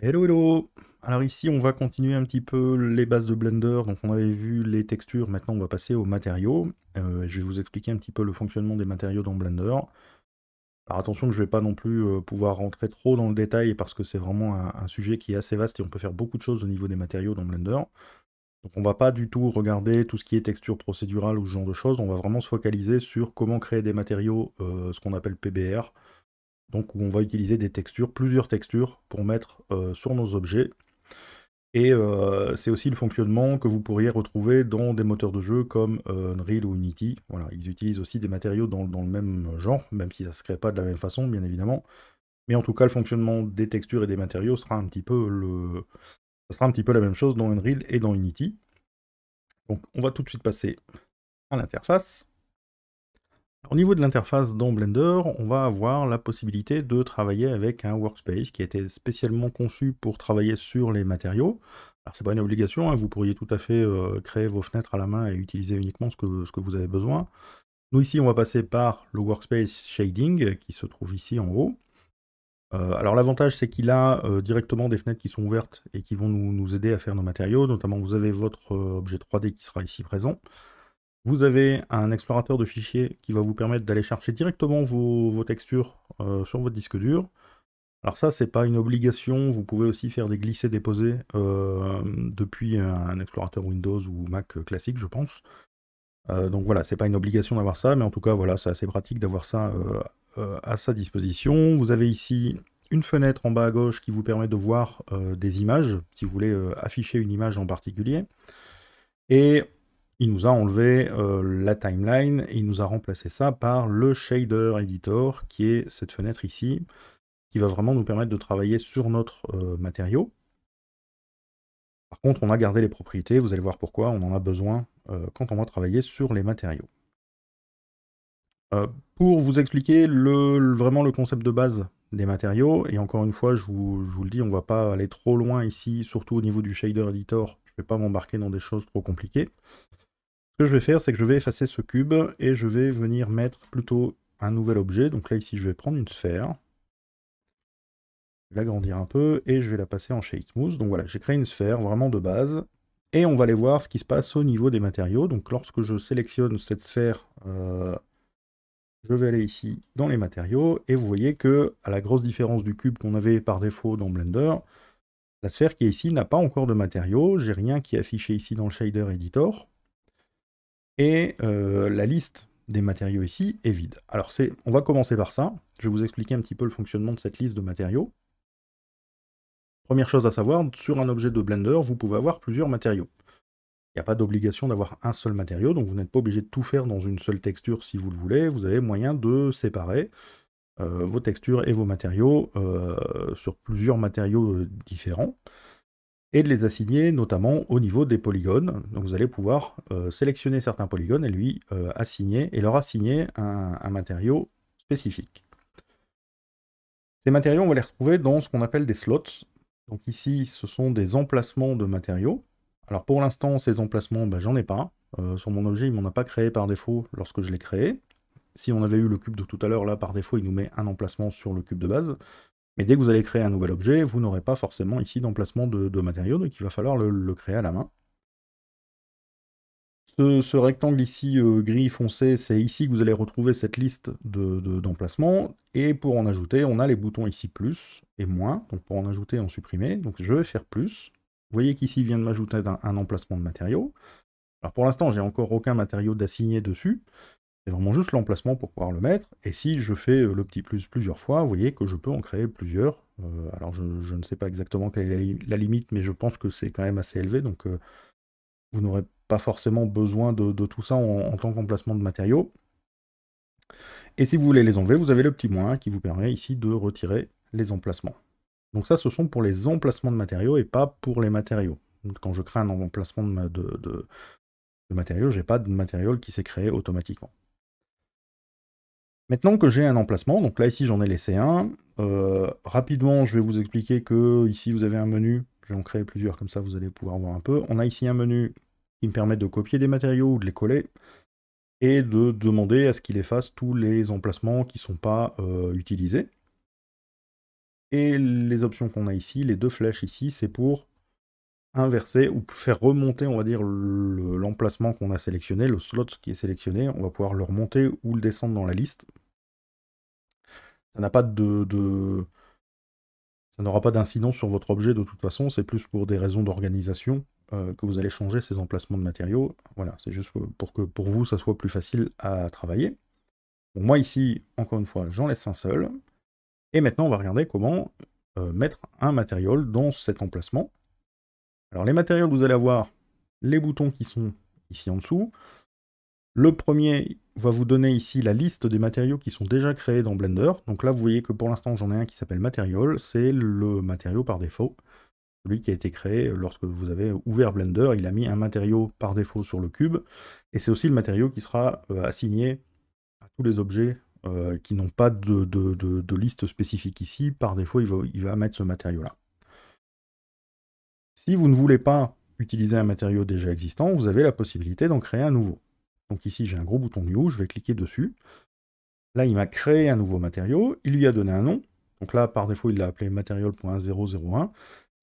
Hello hello! Alors ici on va continuer un petit peu les bases de Blender, donc on avait vu les textures, maintenant on va passer aux matériaux. Je vais vous expliquer un petit peu le fonctionnement des matériaux dans Blender. Alors attention que je ne vais pas non plus pouvoir rentrer trop dans le détail parce que c'est vraiment un sujet qui est assez vaste et on peut faire beaucoup de choses au niveau des matériaux dans Blender. Donc on va pas du tout regarder tout ce qui est texture procédurale ou ce genre de choses, on va vraiment se focaliser sur comment créer des matériaux, ce qu'on appelle PBR, donc où on va utiliser des textures, plusieurs textures, pour mettre sur nos objets. Et c'est aussi le fonctionnement que vous pourriez retrouver dans des moteurs de jeu comme Unreal ou Unity. Voilà, ils utilisent aussi des matériaux dans le même genre, même si ça ne se crée pas de la même façon, bien évidemment. Mais en tout cas, le fonctionnement des textures et des matériaux sera un petit peu ça sera un petit peu la même chose dans Unreal et dans Unity. Donc on va tout de suite passer à l'interface. Au niveau de l'interface dans Blender, on va avoir la possibilité de travailler avec un workspace qui a été spécialement conçu pour travailler sur les matériaux. Alors c'est pas une obligation, hein, vous pourriez tout à fait créer vos fenêtres à la main et utiliser uniquement ce que vous avez besoin. Nous ici on va passer par le workspace shading qui se trouve ici en haut. Alors l'avantage c'est qu'il a directement des fenêtres qui sont ouvertes et qui vont nous aider à faire nos matériaux, notamment vous avez votre objet 3D qui sera ici présent. Vous avez un explorateur de fichiers qui va vous permettre d'aller chercher directement vos textures sur votre disque dur. Alors ça, c'est pas une obligation, vous pouvez aussi faire des glisser-déposer depuis un explorateur Windows ou Mac classique, je pense. Donc voilà, c'est pas une obligation d'avoir ça, mais en tout cas, voilà, c'est assez pratique d'avoir ça à sa disposition. Vous avez ici une fenêtre en bas à gauche qui vous permet de voir des images, si vous voulez afficher une image en particulier. Et il nous a enlevé la timeline et il nous a remplacé ça par le shader editor, qui est cette fenêtre ici, qui va vraiment nous permettre de travailler sur notre matériau. Par contre, on a gardé les propriétés, vous allez voir pourquoi, on en a besoin quand on va travailler sur les matériaux. Pour vous expliquer vraiment le concept de base des matériaux, et encore une fois, je vous le dis, on ne va pas aller trop loin ici, surtout au niveau du shader editor, je ne vais pas m'embarquer dans des choses trop compliquées. Ce que je vais faire, c'est que je vais effacer ce cube et je vais venir mettre plutôt un nouvel objet. Donc là, ici, je vais prendre une sphère, l'agrandir un peu et je vais la passer en Shade Smooth. Donc voilà, j'ai créé une sphère vraiment de base. Et on va aller voir ce qui se passe au niveau des matériaux. Donc lorsque je sélectionne cette sphère, je vais aller ici dans les matériaux et vous voyez que, à la grosse différence du cube qu'on avait par défaut dans Blender, la sphère qui est ici n'a pas encore de matériaux. J'ai rien qui est affiché ici dans le Shader Editor. Et la liste des matériaux ici est vide. Alors on va commencer par ça. Je vais vous expliquer un petit peu le fonctionnement de cette liste de matériaux. Première chose à savoir, sur un objet de Blender, vous pouvez avoir plusieurs matériaux. Il n'y a pas d'obligation d'avoir un seul matériau, donc vous n'êtes pas obligé de tout faire dans une seule texture si vous le voulez. Vous avez moyen de séparer vos textures et vos matériaux sur plusieurs matériaux différents, et de les assigner notamment au niveau des polygones. Donc vous allez pouvoir sélectionner certains polygones et leur assigner un matériau spécifique. Ces matériaux, on va les retrouver dans ce qu'on appelle des slots. Donc ici, ce sont des emplacements de matériaux. Alors pour l'instant, ces emplacements, j'en ai pas. Sur mon objet, il m'en a pas créé par défaut lorsque je l'ai créé. Si on avait eu le cube de tout à l'heure, là, par défaut, il nous met un emplacement sur le cube de base. Mais dès que vous allez créer un nouvel objet, vous n'aurez pas forcément ici d'emplacement de matériaux, donc il va falloir le créer à la main. Ce rectangle ici, gris foncé, c'est ici que vous allez retrouver cette liste d'emplacements. Et pour en ajouter, on a les boutons ici plus et moins. Donc pour en ajouter et en supprimer, donc je vais faire plus. Vous voyez qu'ici vient de m'ajouter un emplacement de matériaux. Alors pour l'instant, j'ai encore aucun matériau d'assigné dessus. C'est vraiment juste l'emplacement pour pouvoir le mettre. Et si je fais le petit plus plusieurs fois, vous voyez que je peux en créer plusieurs. Alors je ne sais pas exactement quelle est la limite, mais je pense que c'est quand même assez élevé. Donc vous n'aurez pas forcément besoin de tout ça en tant qu'emplacement de matériaux. Et si vous voulez les enlever, vous avez le petit moins qui vous permet ici de retirer les emplacements. Donc ça, ce sont pour les emplacements de matériaux et pas pour les matériaux. Quand je crée un emplacement de matériaux, je n'ai pas de matériau qui s'est créé automatiquement. Maintenant que j'ai un emplacement, donc là ici j'en ai laissé un, rapidement je vais vous expliquer que ici vous avez un menu, je vais en créer plusieurs comme ça vous allez pouvoir voir un peu. On a ici un menu qui me permet de copier des matériaux ou de les coller, et de demander à ce qu'il efface tous les emplacements qui ne sont pas utilisés. Et les options qu'on a ici, les deux flèches ici, c'est pour inverser ou faire remonter, on va dire, l'emplacement qu'on a sélectionné, le slot qui est sélectionné. On va pouvoir le remonter ou le descendre dans la liste. Ça n'a pas ça n'aura pas d'incidence sur votre objet de toute façon, c'est plus pour des raisons d'organisation que vous allez changer ces emplacements de matériaux. Voilà, c'est juste pour que pour vous, ça soit plus facile à travailler. Bon, moi ici, encore une fois, j'en laisse un seul. Et maintenant, on va regarder comment mettre un matériau dans cet emplacement. Alors les matériaux, vous allez avoir les boutons qui sont ici en dessous. Le premier va vous donner ici la liste des matériaux qui sont déjà créés dans Blender. Donc là, vous voyez que pour l'instant, j'en ai un qui s'appelle Material. C'est le matériau par défaut. Celui qui a été créé lorsque vous avez ouvert Blender. Il a mis un matériau par défaut sur le cube. Et c'est aussi le matériau qui sera assigné à tous les objets qui n'ont pas de liste spécifique ici. Par défaut, il va mettre ce matériau-là. Si vous ne voulez pas utiliser un matériau déjà existant, vous avez la possibilité d'en créer un nouveau. Donc ici, j'ai un gros bouton New, je vais cliquer dessus. Là, il m'a créé un nouveau matériau, il lui a donné un nom. Donc là, par défaut, il l'a appelé material.001.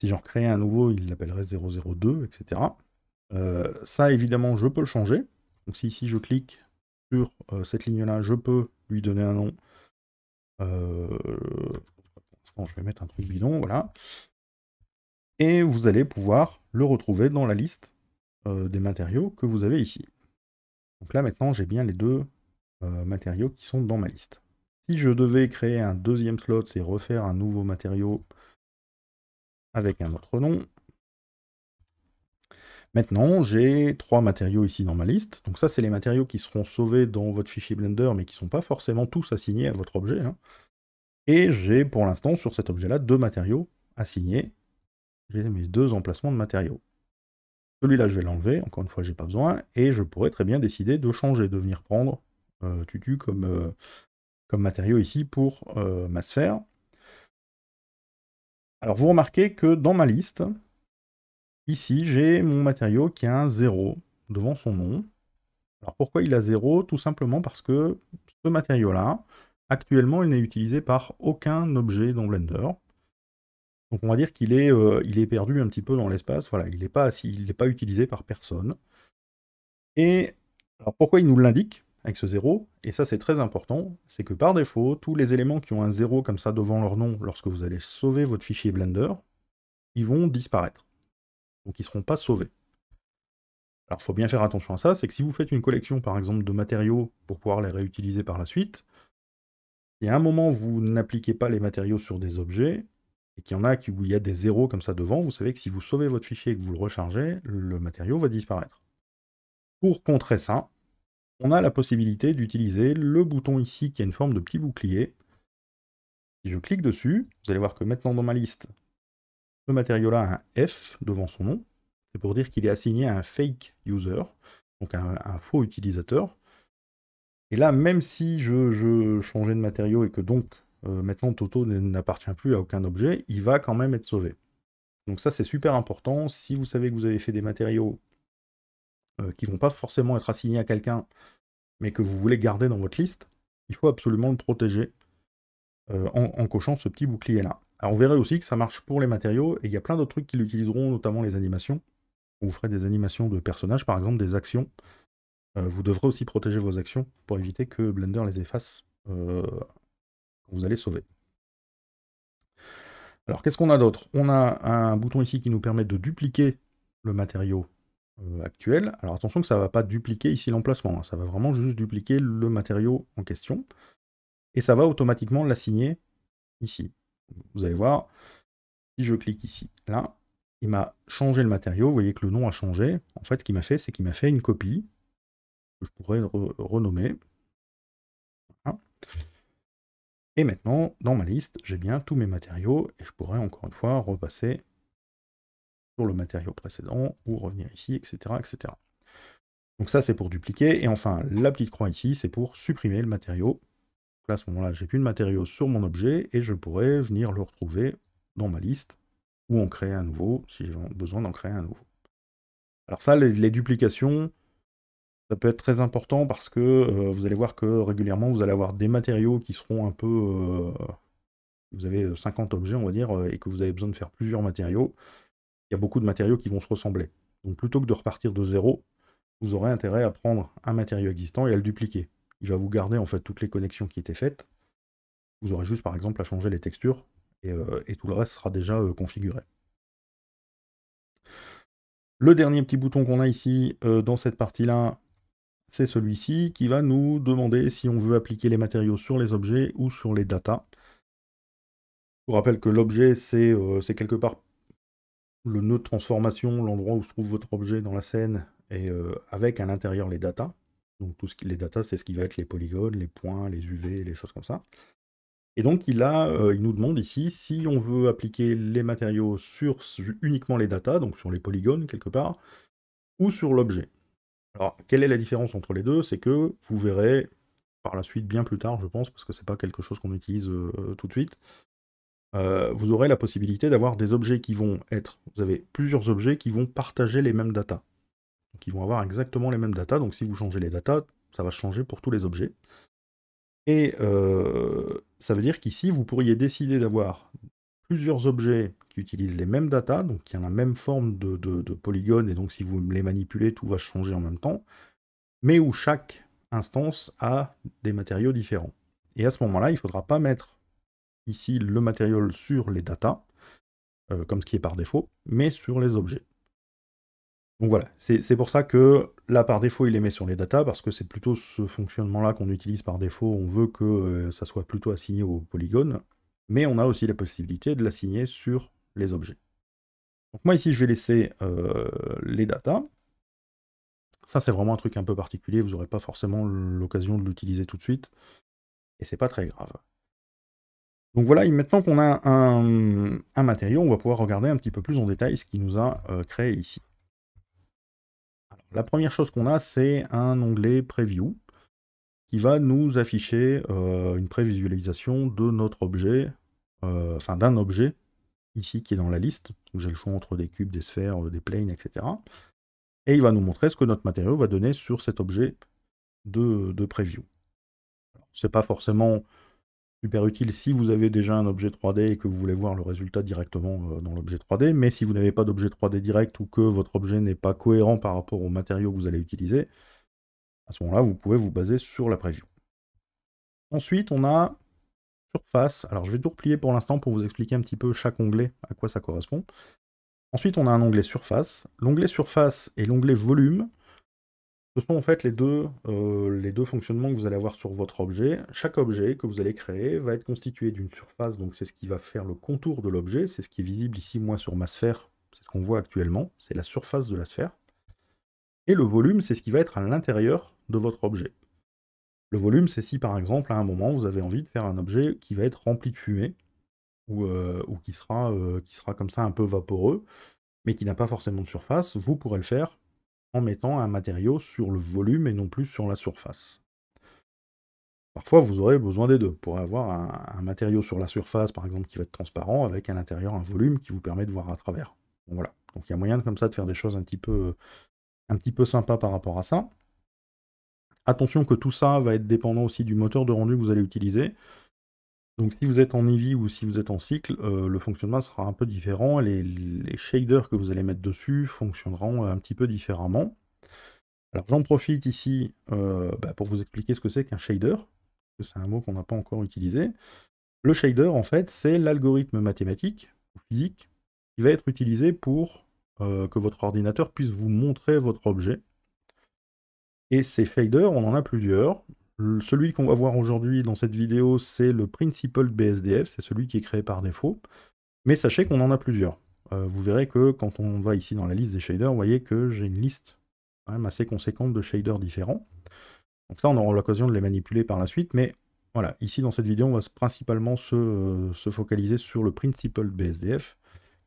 Si j'en recréais un nouveau, il l'appellerait 002, etc. Ça, évidemment, je peux le changer. Donc si ici, je clique sur cette ligne-là, je peux lui donner un nom. Je vais mettre un truc bidon, voilà. Et vous allez pouvoir le retrouver dans la liste des matériaux que vous avez ici. Donc là, maintenant, j'ai bien les deux matériaux qui sont dans ma liste. Si je devais créer un deuxième slot, c'est refaire un nouveau matériau avec un autre nom. Maintenant, j'ai 3 matériaux ici dans ma liste. Donc ça, c'est les matériaux qui seront sauvés dans votre fichier Blender, mais qui ne sont pas forcément tous assignés à votre objet. Hein. Et j'ai pour l'instant, sur cet objet-là, 2 matériaux assignés. J'ai mes 2 emplacements de matériaux. Celui-là, je vais l'enlever, encore une fois, j'ai pas besoin, et je pourrais très bien décider de changer, de venir prendre Tutu comme matériau ici pour ma sphère. Alors vous remarquez que dans ma liste, ici, j'ai mon matériau qui a un 0 devant son nom. Alors pourquoi il a 0? Tout simplement parce que ce matériau-là, actuellement, il n'est utilisé par aucun objet dans Blender. Donc on va dire qu'il est, il est perdu un petit peu dans l'espace, voilà, il n'est pas utilisé par personne. Et alors pourquoi il nous l'indique avec ce 0? Et ça c'est très important, c'est que par défaut, tous les éléments qui ont un 0 comme ça devant leur nom, lorsque vous allez sauver votre fichier Blender, ils vont disparaître. Donc ils ne seront pas sauvés. Alors il faut bien faire attention à ça, c'est que si vous faites une collection par exemple de matériaux pour pouvoir les réutiliser par la suite, si à un moment vous n'appliquez pas les matériaux sur des objets, et qu'il y en a où il y a des zéros comme ça devant, vous savez que si vous sauvez votre fichier et que vous le rechargez, le matériau va disparaître. Pour contrer ça, on a la possibilité d'utiliser le bouton ici qui a une forme de petit bouclier. Si je clique dessus, vous allez voir que maintenant dans ma liste, ce matériau-là a un F devant son nom. C'est pour dire qu'il est assigné à un fake user, donc un faux utilisateur. Et là, même si je changeais de matériau et que donc maintenant Toto n'appartient plus à aucun objet, il va quand même être sauvé. Donc ça c'est super important. Si vous savez que vous avez fait des matériaux qui ne vont pas forcément être assignés à quelqu'un, mais que vous voulez garder dans votre liste, il faut absolument le protéger en cochant ce petit bouclier-là. Alors on verrait aussi que ça marche pour les matériaux, et il y a plein d'autres trucs qui l'utiliseront, notamment les animations. Vous ferez des animations de personnages, par exemple des actions. Vous devrez aussi protéger vos actions pour éviter que Blender les efface quand vous allez sauver. Alors qu'est-ce qu'on a d'autre? On a un bouton ici qui nous permet de dupliquer le matériau actuel. Alors attention que ça ne va pas dupliquer ici l'emplacement, hein. Ça va vraiment juste dupliquer le matériau en question. Et ça va automatiquement l'assigner ici. Vous allez voir, si je clique ici, là, il m'a changé le matériau, vous voyez que le nom a changé. En fait, ce qu'il m'a fait, c'est qu'il m'a fait une copie, que je pourrais renommer. Voilà. Et maintenant, dans ma liste, j'ai bien tous mes matériaux, et je pourrais encore une fois repasser sur le matériau précédent, ou revenir ici, etc. etc. Donc ça, c'est pour dupliquer. Et enfin, la petite croix ici, c'est pour supprimer le matériau. Là, à ce moment-là, j'ai plus de matériau sur mon objet, et je pourrais venir le retrouver dans ma liste, ou en créer un nouveau, si j'ai besoin d'en créer un nouveau. Alors ça, les duplications, ça peut être très important parce que vous allez voir que régulièrement, vous allez avoir des matériaux qui seront un peu vous avez 50 objets, on va dire, et que vous avez besoin de faire plusieurs matériaux, il y a beaucoup de matériaux qui vont se ressembler. Donc plutôt que de repartir de zéro, vous aurez intérêt à prendre un matériau existant et à le dupliquer. Il va vous garder en fait toutes les connexions qui étaient faites. Vous aurez juste par exemple à changer les textures et tout le reste sera déjà configuré. Le dernier petit bouton qu'on a ici dans cette partie-là, c'est celui-ci qui va nous demander si on veut appliquer les matériaux sur les objets ou sur les datas. Je vous rappelle que l'objet, c'est quelque part le nœud de transformation, l'endroit où se trouve votre objet dans la scène, et avec à l'intérieur les datas. Donc les datas, c'est ce qui va être les polygones, les points, les UV, les choses comme ça. Et donc il nous demande ici si on veut appliquer les matériaux sur uniquement les datas, donc sur les polygones quelque part, ou sur l'objet. Alors, quelle est la différence entre les deux? C'est que vous verrez par la suite, bien plus tard, je pense, parce que c'est pas quelque chose qu'on utilise tout de suite, vous aurez la possibilité d'avoir des objets qui vont être... Vous avez plusieurs objets qui vont partager les mêmes datas. Donc ils vont avoir exactement les mêmes datas, donc si vous changez les datas, ça va changer pour tous les objets. Et ça veut dire qu'ici, vous pourriez décider d'avoir plusieurs objets qui utilisent les mêmes datas, donc qui ont la même forme de polygone, et donc si vous les manipulez, tout va changer en même temps, mais où chaque instance a des matériaux différents. Et à ce moment-là, il ne faudra pas mettre ici le matériau sur les datas, comme ce qui est par défaut, mais sur les objets. Donc voilà, c'est pour ça que là, par défaut, il les met sur les datas, parce que c'est plutôt ce fonctionnement-là qu'on utilise par défaut. On veut que ça soit plutôt assigné aux polygones, mais on a aussi la possibilité de l'assigner sur les objets. Donc moi, ici, je vais laisser les datas. Ça, c'est vraiment un truc un peu particulier, vous n'aurez pas forcément l'occasion de l'utiliser tout de suite, et c'est pas très grave. Donc voilà, maintenant qu'on a un matériau, on va pouvoir regarder un petit peu plus en détail ce qu'il nous a créé ici. Alors, la première chose qu'on a, c'est un onglet Preview, qui va nous afficher une prévisualisation de notre objet, enfin d'un objet, ici qui est dans la liste. Donc j'ai le choix entre des cubes, des sphères, des planes, etc. Et il va nous montrer ce que notre matériau va donner sur cet objet de preview. C'est pas forcément super utile si vous avez déjà un objet 3D et que vous voulez voir le résultat directement dans l'objet 3D, mais si vous n'avez pas d'objet 3D direct ou que votre objet n'est pas cohérent par rapport au matériau que vous allez utiliser, à ce moment-là, vous pouvez vous baser sur la preview. Ensuite, on a surface. Alors, je vais tout replier pour l'instant pour vous expliquer un petit peu chaque onglet, à quoi ça correspond. Ensuite, on a un onglet surface. L'onglet surface et l'onglet volume, ce sont en fait les deux fonctionnements que vous allez avoir sur votre objet. Chaque objet que vous allez créer va être constitué d'une surface, donc c'est ce qui va faire le contour de l'objet, c'est ce qui est visible ici, moi, sur ma sphère, c'est ce qu'on voit actuellement, c'est la surface de la sphère. Et le volume, c'est ce qui va être à l'intérieur de votre objet. Le volume, c'est si par exemple, à un moment, vous avez envie de faire un objet qui va être rempli de fumée, ou qui sera comme ça un peu vaporeux, mais qui n'a pas forcément de surface, vous pourrez le faire en mettant un matériau sur le volume et non plus sur la surface. Parfois, vous aurez besoin des deux. Vous pourrez avoir un matériau sur la surface, par exemple, qui va être transparent, avec à l'intérieur un volume qui vous permet de voir à travers. Bon, voilà. Donc il y a moyen comme ça de faire des choses un petit peu sympas par rapport à ça. Attention que tout ça va être dépendant aussi du moteur de rendu que vous allez utiliser. Donc si vous êtes en Eevee ou si vous êtes en cycle, le fonctionnement sera un peu différent. Les shaders que vous allez mettre dessus fonctionneront un petit peu différemment. Alors j'en profite ici pour vous expliquer ce que c'est qu'un shader, parce que c'est un mot qu'on n'a pas encore utilisé. Le shader, en fait, c'est l'algorithme mathématique ou physique qui va être utilisé pour que votre ordinateur puisse vous montrer votre objet. Et ces shaders, on en a plusieurs. Celui qu'on va voir aujourd'hui dans cette vidéo, c'est le Principled BSDF, c'est celui qui est créé par défaut. Mais sachez qu'on en a plusieurs. Vous verrez que quand on va ici dans la liste des shaders, vous voyez que j'ai une liste quand même assez conséquente de shaders différents. Donc ça, on aura l'occasion de les manipuler par la suite, mais voilà, ici dans cette vidéo, on va principalement se focaliser sur le Principled BSDF,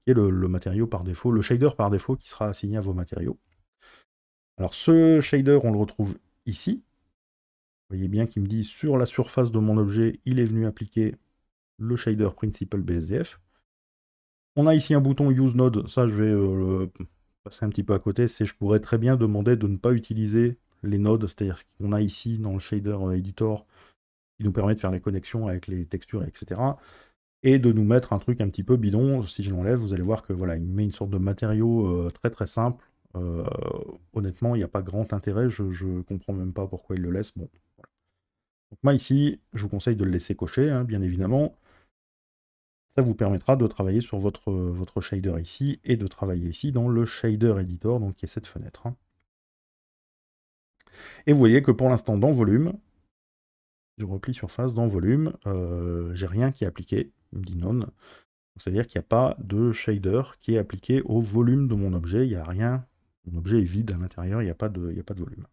qui est le matériau par défaut, le shader par défaut qui sera assigné à vos matériaux. Alors ce shader, on le retrouve ici. Vous voyez bien qu'il me dit sur la surface de mon objet, il est venu appliquer le shader Principled BSDF. On a ici un bouton Use Node, ça je vais passer un petit peu à côté, je pourrais très bien demander de ne pas utiliser les nodes, c'est-à-dire ce qu'on a ici dans le shader editor, qui nous permet de faire les connexions avec les textures, etc. et de nous mettre un truc un petit peu bidon. Si je l'enlève, vous allez voir que voilà, il me met une sorte de matériau très très simple. Honnêtement, il n'y a pas grand intérêt, je comprends même pas pourquoi il le laisse. Bon, voilà. Donc moi ici, je vous conseille de le laisser cocher, hein, bien évidemment. Ça vous permettra de travailler sur votre shader ici, et de travailler ici dans le shader editor, donc qui est cette fenêtre, hein. Et vous voyez que pour l'instant, dans volume, je replie surface, dans volume, j'ai rien qui est appliqué, il me dit non. C'est-à-dire qu'il n'y a pas de shader qui est appliqué au volume de mon objet, il n'y a rien, mon objet est vide à l'intérieur, il n'y a pas de volume.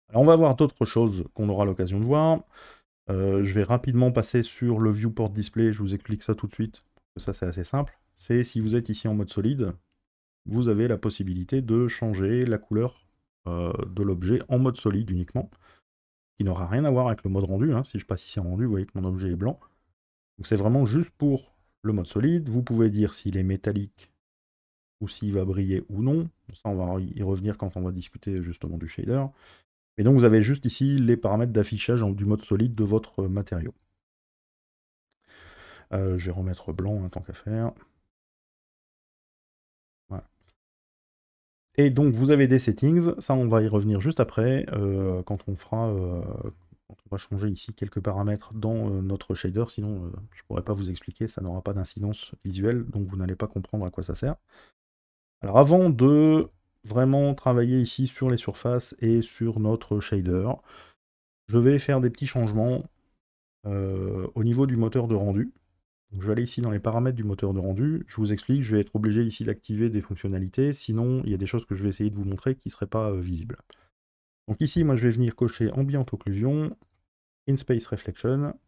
Alors on va voir d'autres choses qu'on aura l'occasion de voir. Je vais rapidement passer sur le viewport display, je vous explique ça tout de suite, ça c'est assez simple. C'est si vous êtes ici en mode solide, vous avez la possibilité de changer la couleur de l'objet en mode solide uniquement, qui n'aura rien à voir avec le mode rendu, hein. Si je passe ici en rendu, vous voyez que mon objet est blanc. Donc c'est vraiment juste pour le mode solide. Vous pouvez dire s'il est métallique ou s'il va briller ou non. Ça, on va y revenir quand on va discuter justement du shader. Et donc vous avez juste ici les paramètres d'affichage du mode solide de votre matériau. Je vais remettre blanc, hein, tant qu'à faire. Voilà. Et donc vous avez des settings, ça on va y revenir juste après, quand on va changer ici quelques paramètres dans notre shader, sinon je pourrais pas vous expliquer, ça n'aura pas d'incidence visuelle, donc vous n'allez pas comprendre à quoi ça sert. Alors avant de vraiment travailler ici sur les surfaces et sur notre shader, je vais faire des petits changements au niveau du moteur de rendu. Donc je vais aller ici dans les paramètres du moteur de rendu, je vous explique, je vais être obligé ici d'activer des fonctionnalités, sinon il y a des choses que je vais essayer de vous montrer qui ne seraient pas visibles. Donc ici, moi je vais venir cocher Ambient Occlusion, Screen Space Reflection.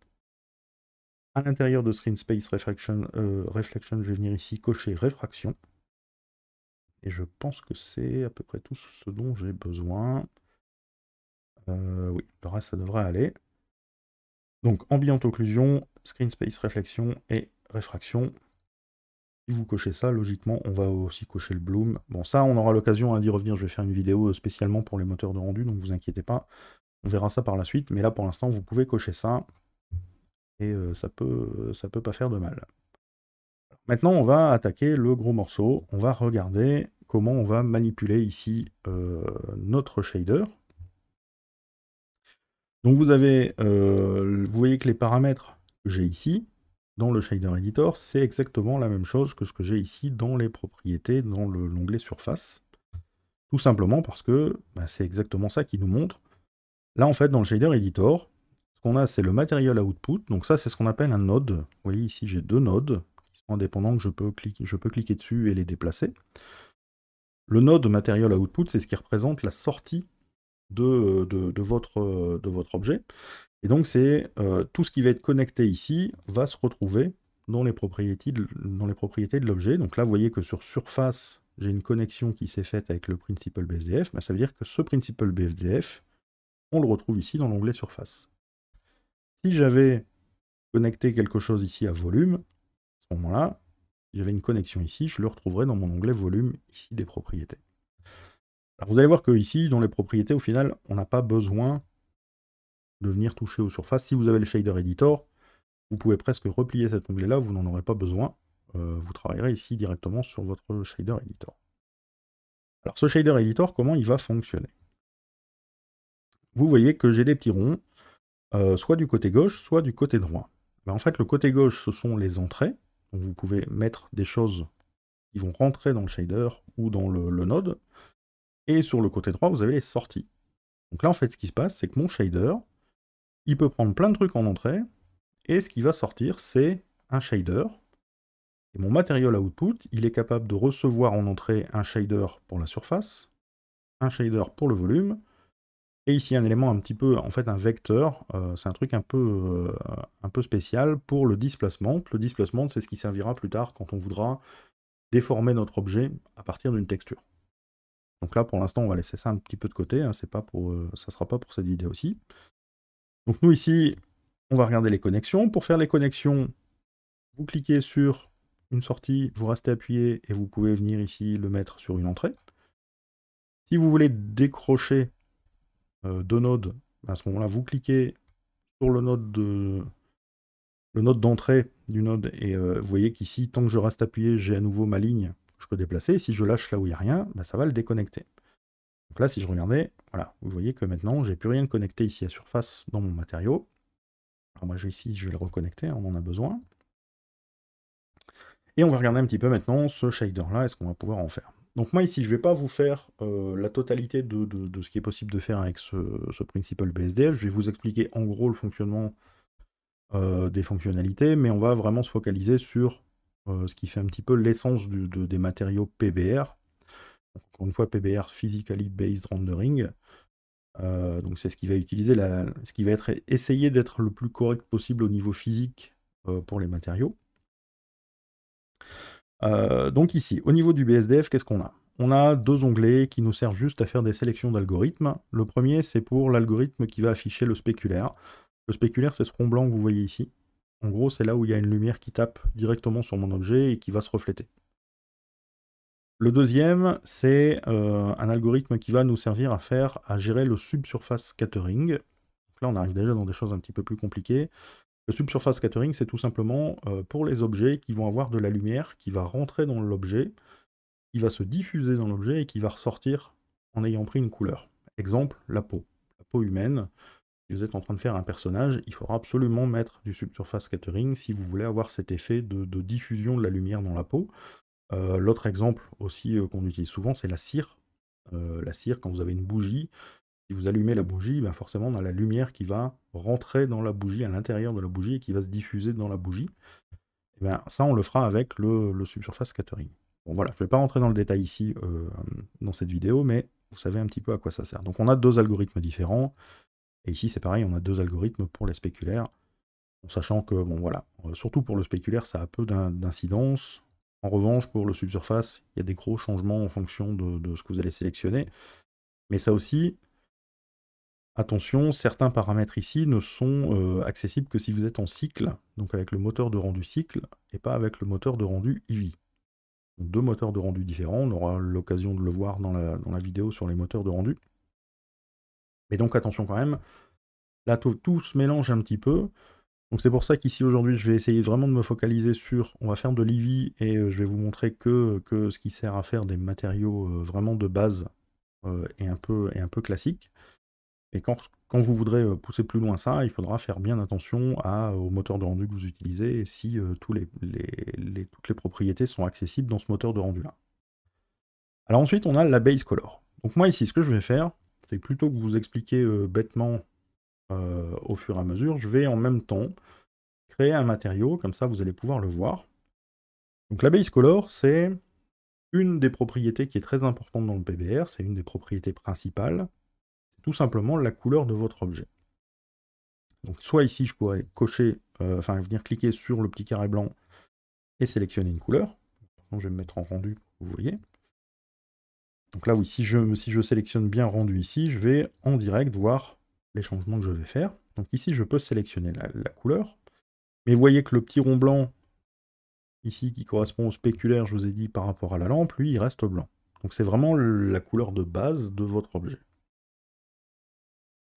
À l'intérieur de Screen Space Reflection, je vais venir ici cocher Réfraction. Et je pense que c'est à peu près tout ce dont j'ai besoin. Oui, le reste ça devrait aller. Donc Ambient Occlusion, Screen Space Reflection et Réfraction. Si vous cochez ça, logiquement, on va aussi cocher le Bloom. Bon, ça, on aura l'occasion d'y revenir. Je vais faire une vidéo spécialement pour les moteurs de rendu, donc vous inquiétez pas. On verra ça par la suite, mais là, pour l'instant, vous pouvez cocher ça. Et ça peut pas faire de mal. Maintenant, on va attaquer le gros morceau. On va regarder comment on va manipuler ici notre shader. Donc vous voyez que les paramètres que j'ai ici, dans le shader editor, c'est exactement la même chose que ce que j'ai ici dans les propriétés, dans l'onglet surface. Tout simplement parce que c'est exactement ça qui nous montre. Là, en fait, dans le shader editor, ce qu'on a, c'est le material output. Donc ça, c'est ce qu'on appelle un node. Vous voyez ici, j'ai deux nodes qui sont indépendants, que je peux cliquer dessus et les déplacer. Le node material output, c'est ce qui représente la sortie de votre objet. Et donc, c'est tout ce qui va être connecté ici va se retrouver dans les propriétés de l'objet. Donc là, vous voyez que sur surface, j'ai une connexion qui s'est faite avec le principal BSDF. Ça veut dire que ce principal BSDF, on le retrouve ici dans l'onglet surface. Si j'avais connecté quelque chose ici à volume, à ce moment-là, si j'avais une connexion ici, je le retrouverais dans mon onglet volume, ici des propriétés. Alors vous allez voir que ici, dans les propriétés, au final, on n'a pas besoin de venir toucher aux surfaces. Si vous avez le shader editor, vous pouvez presque replier cet onglet-là, vous n'en aurez pas besoin. Vous travaillerez ici directement sur votre shader editor. Alors ce shader editor, comment il va fonctionner? Vous voyez que j'ai des petits ronds, soit du côté gauche, soit du côté droit. En fait, le côté gauche, ce sont les entrées. Donc vous pouvez mettre des choses qui vont rentrer dans le shader ou dans le node. Et sur le côté droit, vous avez les sorties. Donc là, en fait, ce qui se passe, c'est que mon shader, il peut prendre plein de trucs en entrée, et ce qui va sortir, c'est un shader. Et mon material output, il est capable de recevoir en entrée un shader pour la surface, un shader pour le volume, et ici un élément un petit peu, en fait un vecteur, c'est un truc un peu spécial pour le displacement. Le displacement, c'est ce qui servira plus tard quand on voudra déformer notre objet à partir d'une texture. Donc là, pour l'instant, on va laisser ça un petit peu de côté, hein, ça ne sera pas pour cette vidéo-ci. Donc nous, ici, on va regarder les connexions. Pour faire les connexions, vous cliquez sur une sortie, vous restez appuyé, et vous pouvez venir ici le mettre sur une entrée. Si vous voulez décrocher deux nodes, à ce moment-là, vous cliquez sur le node le node d'entrée du node, et vous voyez qu'ici, tant que je reste appuyé, j'ai à nouveau ma ligne que je peux déplacer. Si je lâche là où il n'y a rien, bah, ça va le déconnecter. Donc là, si je regardais, voilà, vous voyez que maintenant, j'ai plus rien de connecté ici à surface dans mon matériau. Alors moi, ici, je vais le reconnecter, on en a besoin. Et on va regarder un petit peu maintenant ce shader-là, est-ce qu'on va pouvoir en faire. Donc moi ici, je ne vais pas vous faire la totalité de ce qui est possible de faire avec ce Principal BSDF, je vais vous expliquer en gros le fonctionnement des fonctionnalités, mais on va vraiment se focaliser sur ce qui fait un petit peu l'essence des matériaux PBR. Donc, encore une fois, PBR, Physically Based Rendering. Donc c'est ce qui va utiliser ce qui va être essayer d'être le plus correct possible au niveau physique pour les matériaux. Donc ici, au niveau du BSDF, qu'est-ce qu'on a? On a deux onglets qui nous servent juste à faire des sélections d'algorithmes. Le premier, c'est pour l'algorithme qui va afficher le spéculaire. Le spéculaire, c'est ce rond blanc que vous voyez ici. En gros, c'est là où il y a une lumière qui tape directement sur mon objet et qui va se refléter. Le deuxième, c'est un algorithme qui va nous servir à gérer le subsurface scattering. Donc là, on arrive déjà dans des choses un petit peu plus compliquées. Le subsurface scattering, c'est tout simplement pour les objets qui vont avoir de la lumière qui va rentrer dans l'objet, qui va se diffuser dans l'objet et qui va ressortir en ayant pris une couleur. Exemple, la peau. La peau humaine. Si vous êtes en train de faire un personnage, il faudra absolument mettre du subsurface scattering si vous voulez avoir cet effet de diffusion de la lumière dans la peau. L'autre exemple aussi qu'on utilise souvent, c'est la cire. La cire, quand vous avez une bougie, si vous allumez la bougie, ben forcément on a la lumière qui va rentrer dans la bougie, à l'intérieur de la bougie, et qui va se diffuser dans la bougie. Et ben, ça, on le fera avec le subsurface scattering. Bon voilà, je ne vais pas rentrer dans le détail ici dans cette vidéo, mais vous savez un petit peu à quoi ça sert. Donc on a deux algorithmes différents, et ici c'est pareil, on a deux algorithmes pour les spéculaires, en sachant que, bon voilà, surtout pour le spéculaire, ça a peu d'incidence. En revanche, pour le subsurface, il y a des gros changements en fonction de ce que vous allez sélectionner. Mais ça aussi, attention, certains paramètres ici ne sont accessibles que si vous êtes en cycle, donc avec le moteur de rendu cycle, et pas avec le moteur de rendu Eevee. Donc deux moteurs de rendu différents, on aura l'occasion de le voir dans la vidéo sur les moteurs de rendu. Mais donc attention quand même, là tout se mélange un petit peu. Donc c'est pour ça qu'ici aujourd'hui je vais essayer vraiment de me focaliser sur, on va faire de l'Eevee et je vais vous montrer que ce qui sert à faire des matériaux vraiment de base et un peu classiques. Et quand vous voudrez pousser plus loin ça, il faudra faire bien attention au moteur de rendu que vous utilisez et si toutes les propriétés sont accessibles dans ce moteur de rendu là. Alors ensuite on a la base color. Donc moi ici ce que je vais faire, c'est que plutôt que vous expliquer bêtement au fur et à mesure, je vais en même temps créer un matériau, comme ça vous allez pouvoir le voir. Donc la base color, c'est une des propriétés qui est très importante dans le PBR, c'est une des propriétés principales, c'est tout simplement la couleur de votre objet. Donc soit ici je pourrais cocher, venir cliquer sur le petit carré blanc et sélectionner une couleur. Donc je vais me mettre en rendu, vous voyez. Donc là oui, si je sélectionne bien rendu ici, je vais en direct voir les changements que je vais faire. Donc ici je peux sélectionner la couleur. Mais vous voyez que le petit rond blanc, ici, qui correspond au spéculaire, je vous ai dit, par rapport à la lampe, lui, il reste blanc. Donc c'est vraiment la couleur de base de votre objet.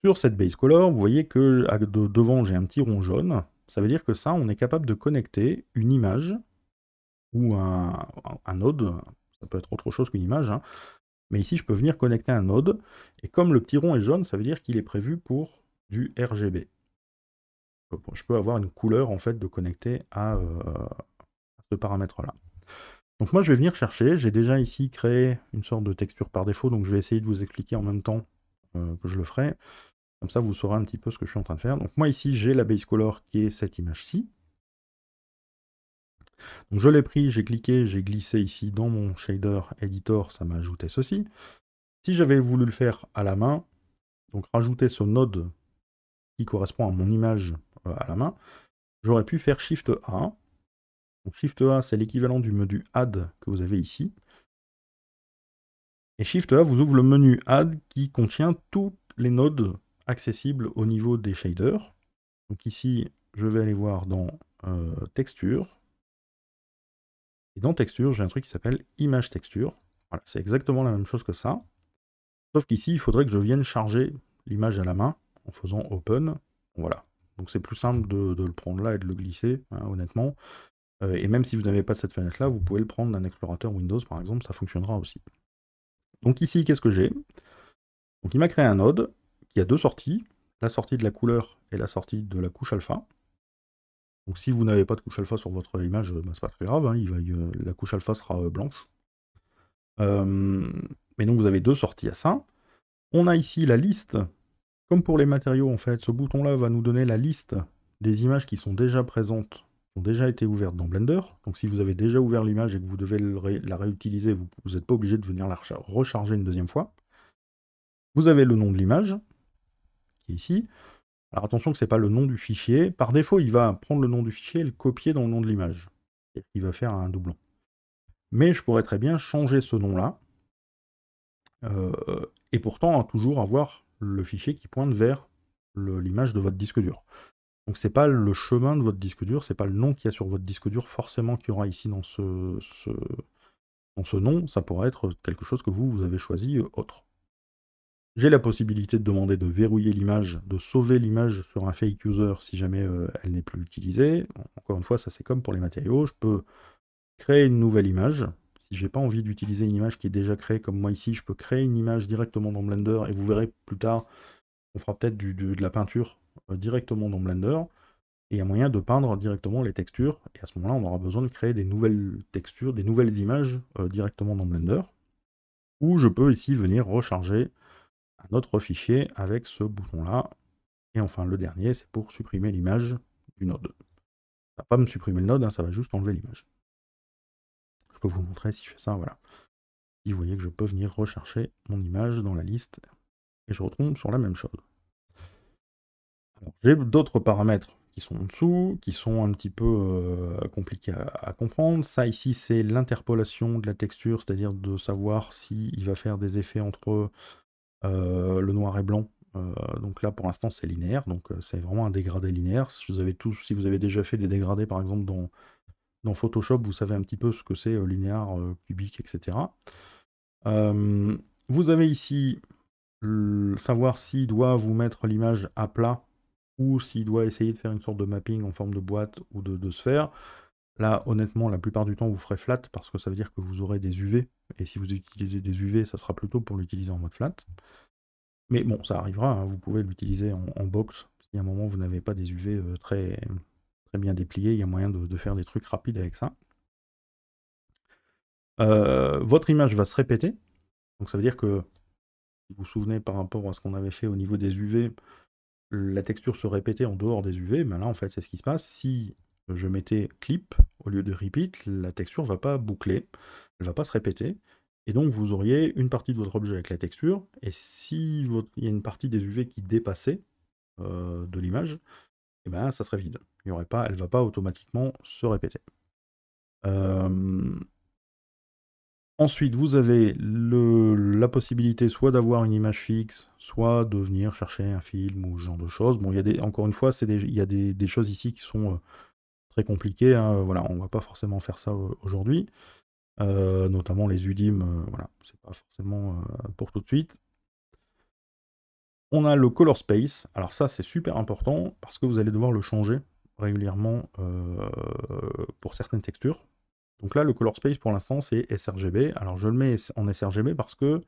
Sur cette base color, vous voyez que devant, j'ai un petit rond jaune. Ça veut dire que ça, on est capable de connecter une image ou un node. Ça peut être autre chose qu'une image, hein. Mais ici, je peux venir connecter un node. Et comme le petit rond est jaune, ça veut dire qu'il est prévu pour du RGB. Je peux avoir une couleur, en fait, de connecter à ce paramètre-là. Donc moi, je vais venir chercher. J'ai déjà ici créé une sorte de texture par défaut, donc je vais essayer de vous expliquer en même temps que je le ferai. Comme ça, vous saurez un petit peu ce que je suis en train de faire. Donc moi, ici, j'ai la base color qui est cette image-ci. Donc je l'ai pris, j'ai cliqué, j'ai glissé ici dans mon shader editor, ça m'a ajouté ceci. Si j'avais voulu le faire à la main, donc rajouter ce node qui correspond à mon image à la main, j'aurais pu faire Shift A. Donc Shift A, c'est l'équivalent du menu Add que vous avez ici. Et Shift A vous ouvre le menu Add qui contient tous les nodes accessibles au niveau des shaders. Donc ici, je vais aller voir dans Texture. Et dans Texture, j'ai un truc qui s'appelle Image Texture. Voilà, c'est exactement la même chose que ça. Sauf qu'ici, il faudrait que je vienne charger l'image à la main en faisant Open. Voilà. Donc c'est plus simple de le prendre là et de le glisser, hein, honnêtement. Et même si vous n'avez pas cette fenêtre-là, vous pouvez le prendre d'un explorateur Windows, par exemple, ça fonctionnera aussi. Donc ici, qu'est-ce que j'ai? Donc il m'a créé un node qui a deux sorties, la sortie de la couleur et la sortie de la couche alpha. Donc si vous n'avez pas de couche alpha sur votre image, bah, c'est pas très grave, hein, la couche alpha sera blanche. Mais donc vous avez deux sorties à ça. On a ici la liste, comme pour les matériaux en fait, ce bouton-là va nous donner la liste des images qui sont déjà présentes, qui ont déjà été ouvertes dans Blender. Donc si vous avez déjà ouvert l'image et que vous devez la réutiliser, vous n'êtes pas obligé de venir la recharger une deuxième fois. Vous avez le nom de l'image, qui est ici. Alors attention que ce n'est pas le nom du fichier. Par défaut, il va prendre le nom du fichier et le copier dans le nom de l'image. Il va faire un doublon. Mais je pourrais très bien changer ce nom-là, et pourtant toujours avoir le fichier qui pointe vers l'image de votre disque dur. Donc c'est pas le chemin de votre disque dur, c'est pas le nom qu'il y a sur votre disque dur forcément qu'il y aura ici dans ce nom, ça pourrait être quelque chose que vous avez choisi autre. J'ai la possibilité de demander de verrouiller l'image, de sauver l'image sur un fake user si jamais elle n'est plus utilisée. Encore une fois, ça c'est comme pour les matériaux, je peux créer une nouvelle image. Si j'ai pas envie d'utiliser une image qui est déjà créée, comme moi ici, je peux créer une image directement dans Blender, et vous verrez plus tard, on fera peut-être de la peinture directement dans Blender, et il y a moyen de peindre directement les textures, et à ce moment-là, on aura besoin de créer des nouvelles textures, des nouvelles images directement dans Blender, ou je peux ici venir recharger un autre fichier avec ce bouton-là, et enfin le dernier, c'est pour supprimer l'image du node. Ça va pas me supprimer le node, hein, ça va juste enlever l'image. Je peux vous montrer si je fais ça, voilà. Et vous voyez que je peux venir rechercher mon image dans la liste et je retombe sur la même chose. J'ai d'autres paramètres qui sont en dessous, qui sont un petit peu compliqués à comprendre. Ça ici, c'est l'interpolation de la texture, c'est-à-dire de savoir s'il va faire des effets entre le noir et blanc. Donc là, pour l'instant, c'est linéaire, donc c'est vraiment un dégradé linéaire. Si vous avez déjà fait des dégradés, par exemple, dans Photoshop, vous savez un petit peu ce que c'est linéaire, cubique, etc. Vous avez ici savoir s'il doit vous mettre l'image à plat ou s'il doit essayer de faire une sorte de mapping en forme de boîte ou de sphère. Là, honnêtement, la plupart du temps, vous ferez flat parce que ça veut dire que vous aurez des UV. Et si vous utilisez des UV, ça sera plutôt pour l'utiliser en mode flat. Mais bon, ça arrivera, hein, vous pouvez l'utiliser en box. Si à un moment, vous n'avez pas des UV très bien dépliés, il y a moyen de faire des trucs rapides avec ça. Votre image va se répéter. Donc ça veut dire que, si vous vous souvenez par rapport à ce qu'on avait fait au niveau des UV, la texture se répétait en dehors des UV, mais là en fait c'est ce qui se passe. Si je mettais clip au lieu de repeat, la texture ne va pas boucler, elle ne va pas se répéter, et donc vous auriez une partie de votre objet avec la texture, et si il y a une partie des UV qui dépassait de l'image, et ben ça serait vide. Elle ne va pas automatiquement se répéter. Ensuite, vous avez la possibilité soit d'avoir une image fixe, soit de venir chercher un film ou ce genre de choses. Bon, encore une fois, il y a des choses ici qui sont très compliquées, hein. Voilà, on va pas forcément faire ça aujourd'hui. Notamment les UDIM, voilà, c'est pas forcément pour tout de suite. On a le color space. Alors ça, c'est super important parce que vous allez devoir le changer régulièrement pour certaines textures. Donc là, le color space pour l'instant, c'est sRGB. Alors je le mets en sRGB parce que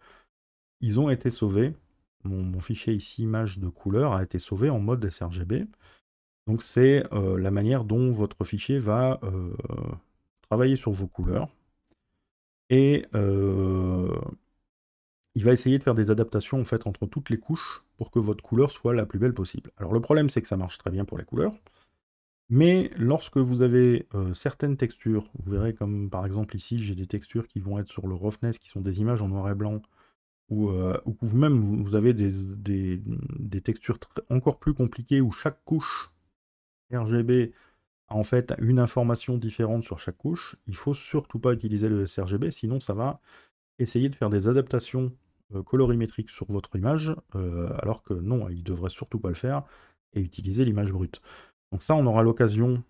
ils ont été sauvés. Mon fichier ici, image de couleur, a été sauvé en mode sRGB. Donc c'est la manière dont votre fichier va travailler sur vos couleurs. Et il va essayer de faire des adaptations en fait entre toutes les couches pour que votre couleur soit la plus belle possible. Alors le problème, c'est que ça marche très bien pour les couleurs. Mais lorsque vous avez certaines textures, vous verrez comme par exemple ici, j'ai des textures qui vont être sur le roughness, qui sont des images en noir et blanc, ou même vous avez des textures encore plus compliquées où chaque couche RGB a en fait une information différente sur chaque couche. Il ne faut surtout pas utiliser le sRGB, sinon ça va essayer de faire des adaptations colorimétriques sur votre image, alors que non, il ne devrait surtout pas le faire, et utiliser l'image brute. Donc ça, on aura l'occasion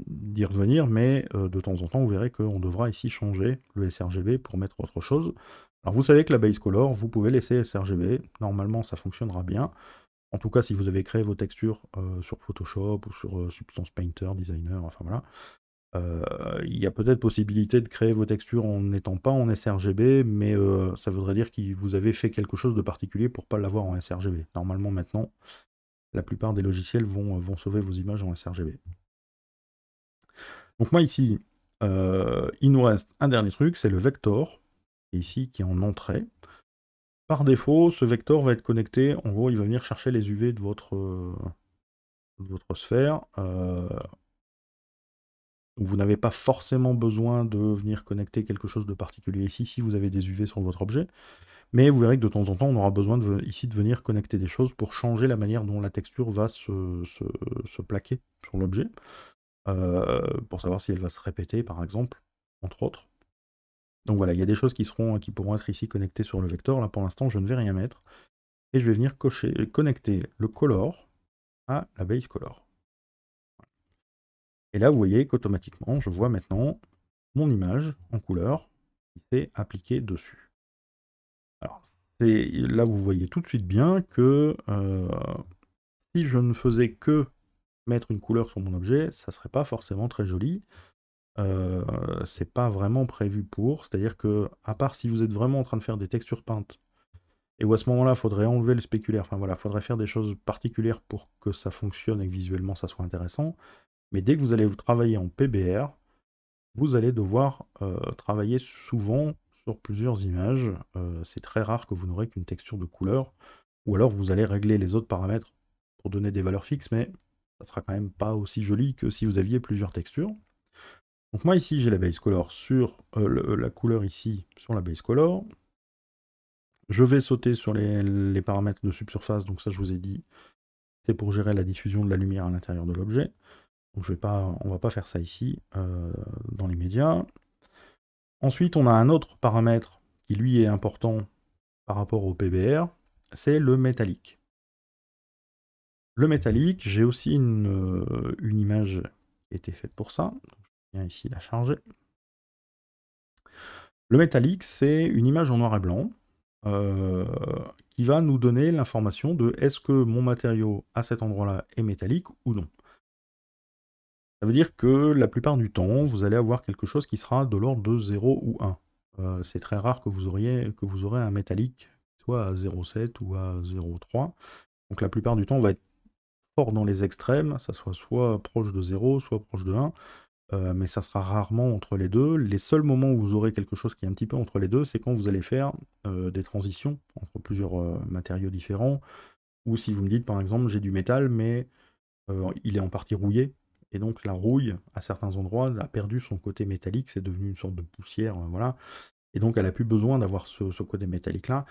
d'y revenir, mais de temps en temps, vous verrez qu'on devra ici changer le sRGB pour mettre autre chose. Alors vous savez que la base color, vous pouvez laisser sRGB, normalement ça fonctionnera bien. En tout cas, si vous avez créé vos textures sur Photoshop ou sur Substance Painter, Designer, enfin voilà, il y a peut-être possibilité de créer vos textures en n'étant pas en sRGB, mais ça voudrait dire que vous avez fait quelque chose de particulier pour ne pas l'avoir en sRGB. Normalement, maintenant, la plupart des logiciels vont sauver vos images en sRGB. Donc moi ici, il nous reste un dernier truc, c'est le vector, ici qui est en entrée. Par défaut, ce vector va être connecté, en gros il va venir chercher les UV de votre sphère. Vous n'avez pas forcément besoin de venir connecter quelque chose de particulier ici si vous avez des UV sur votre objet, mais vous verrez que de temps en temps on aura besoin ici de venir connecter des choses pour changer la manière dont la texture va se plaquer sur l'objet, pour savoir si elle va se répéter par exemple, entre autres. Donc voilà, il y a des choses qui pourront être ici connectées sur le vecteur. Là pour l'instant je ne vais rien mettre. Et je vais venir connecter le color à la base color. Et là vous voyez qu'automatiquement je vois maintenant mon image en couleur qui s'est appliquée dessus. Alors là vous voyez tout de suite bien que si je ne faisais que mettre une couleur sur mon objet, ça serait pas forcément très joli. C'est pas vraiment prévu pour, c'est-à-dire que, à part si vous êtes vraiment en train de faire des textures peintes, et où à ce moment-là, il faudrait enlever le spéculaire, enfin voilà, il faudrait faire des choses particulières pour que ça fonctionne et que visuellement ça soit intéressant, mais dès que vous allez travailler en PBR, vous allez devoir travailler souvent sur plusieurs images, c'est très rare que vous n'aurez qu'une texture de couleur, ou alors vous allez régler les autres paramètres pour donner des valeurs fixes, mais ça sera quand même pas aussi joli que si vous aviez plusieurs textures. Donc moi ici j'ai la base color sur la couleur ici sur la base color. Je vais sauter sur les paramètres de subsurface, donc ça je vous ai dit, c'est pour gérer la diffusion de la lumière à l'intérieur de l'objet. Donc on va pas faire ça ici dans les médias. Ensuite on a un autre paramètre qui lui est important par rapport au PBR, c'est le métallique. Le métallique, j'ai aussi une image qui a été faite pour ça. Donc, je viens ici la charger. Le métallique, c'est une image en noir et blanc qui va nous donner l'information de est-ce que mon matériau à cet endroit-là est métallique ou non. Ça veut dire que la plupart du temps, vous allez avoir quelque chose qui sera de l'ordre de 0 ou 1. C'est très rare que vous aurez un métallique soit à 0,7 ou à 0,3. Donc la plupart du temps, on va être fort dans les extrêmes, ça soit proche de 0, soit proche de 1. Mais ça sera rarement entre les deux. Les seuls moments où vous aurez quelque chose qui est un petit peu entre les deux, c'est quand vous allez faire des transitions entre plusieurs matériaux différents, ou si vous me dites par exemple j'ai du métal mais il est en partie rouillé, et donc la rouille à certains endroits a perdu son côté métallique, c'est devenu une sorte de poussière, voilà, et donc elle n'a plus besoin d'avoir ce côté métallique là.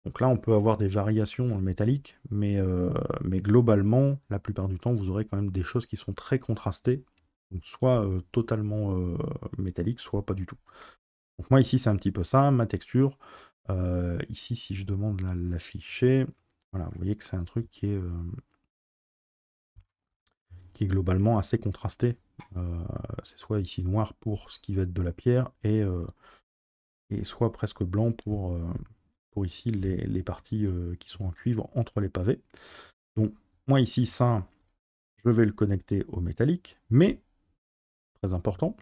Donc là on peut avoir des variations dans le métallique, mais globalement la plupart du temps vous aurez quand même des choses qui sont très contrastées. Donc soit totalement métallique, soit pas du tout. Donc moi ici c'est un petit peu ça, ma texture. Ici si je demande l'afficher, voilà, vous voyez que c'est un truc qui est globalement assez contrasté. C'est soit ici noir pour ce qui va être de la pierre, et soit presque blanc pour ici les parties qui sont en cuivre entre les pavés. Donc moi ici ça, je vais le connecter au métallique, mais très important,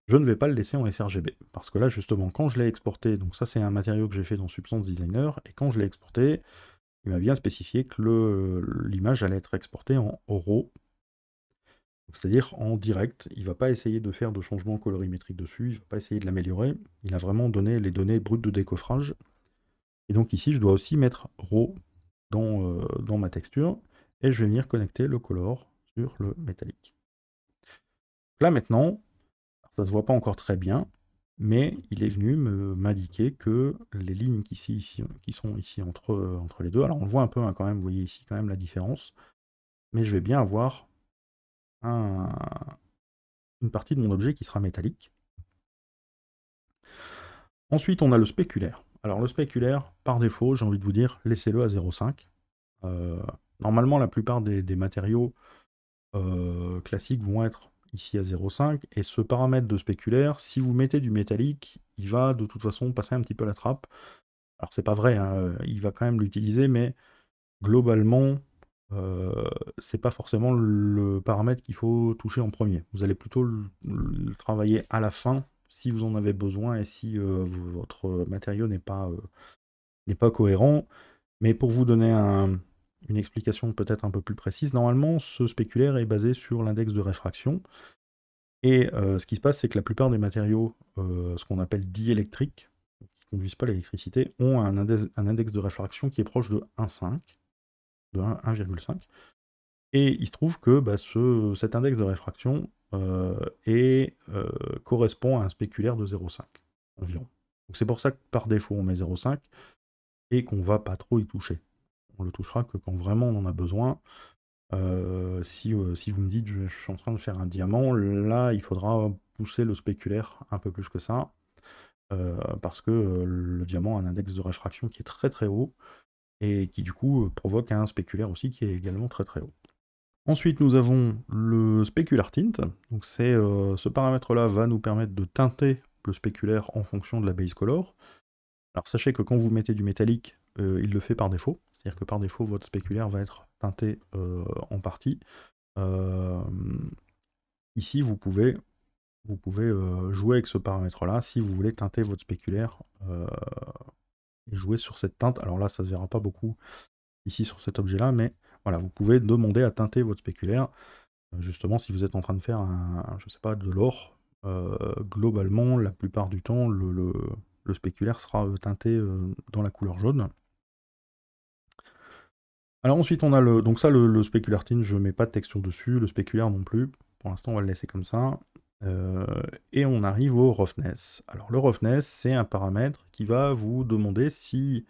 je ne vais pas le laisser en sRGB, parce que là justement quand je l'ai exporté, donc ça c'est un matériau que j'ai fait dans Substance Designer, et quand je l'ai exporté, il m'a bien spécifié que l'image allait être exportée en RAW, c'est-à-dire en direct. Il ne va pas essayer de faire de changements colorimétriques dessus, il ne va pas essayer de l'améliorer, il a vraiment donné les données brutes de décoffrage, et donc ici je dois aussi mettre RAW dans ma texture, et je vais venir connecter le color sur le métallique. Là maintenant, ça ne se voit pas encore très bien, mais il est venu m'indiquer que les lignes qui sont ici entre les deux, alors on le voit un peu quand même, vous voyez ici quand même la différence, mais je vais bien avoir une partie de mon objet qui sera métallique. Ensuite on a le spéculaire. Alors le spéculaire, par défaut, j'ai envie de vous dire, laissez-le à 0,5. Normalement la plupart des matériaux classiques vont être ici à 0,5, et ce paramètre de spéculaire, si vous mettez du métallique, il va de toute façon passer un petit peu la trappe. Alors c'est pas vrai, hein, il va quand même l'utiliser, mais globalement, c'est pas forcément le paramètre qu'il faut toucher en premier. Vous allez plutôt le travailler à la fin si vous en avez besoin et si votre matériau n'est pas cohérent. Mais pour vous donner une explication peut-être un peu plus précise, normalement ce spéculaire est basé sur l'index de réfraction. Et ce qui se passe, c'est que la plupart des matériaux, ce qu'on appelle diélectriques, qui ne conduisent pas l'électricité, ont un index de réfraction qui est proche de 1,5, de 1,5. Et il se trouve que cet index de réfraction correspond à un spéculaire de 0,5 environ. Donc c'est pour ça que par défaut on met 0,5 et qu'on ne va pas trop y toucher. On le touchera que quand vraiment on en a besoin. Si vous me dites je suis en train de faire un diamant, là il faudra pousser le spéculaire un peu plus que ça, parce que le diamant a un index de réfraction qui est très très haut, et qui du coup provoque un spéculaire aussi qui est également très très haut. Ensuite nous avons le specular tint, donc ce paramètre là va nous permettre de teinter le spéculaire en fonction de la base color. Alors sachez que quand vous mettez du métallique, il le fait par défaut, c'est-à-dire que par défaut votre spéculaire va être teinté en partie. Ici vous pouvez jouer avec ce paramètre là si vous voulez teinter votre spéculaire et jouer sur cette teinte. Alors là ça se verra pas beaucoup ici sur cet objet là, mais voilà, vous pouvez demander à teinter votre spéculaire. Justement si vous êtes en train de faire je sais pas, de l'or, globalement la plupart du temps le spéculaire sera teinté dans la couleur jaune. Alors ensuite on a le specular tint, je mets pas de texture dessus, le spéculaire non plus, pour l'instant on va le laisser comme ça. Et on arrive au roughness. Alors le roughness c'est un paramètre qui va vous demander si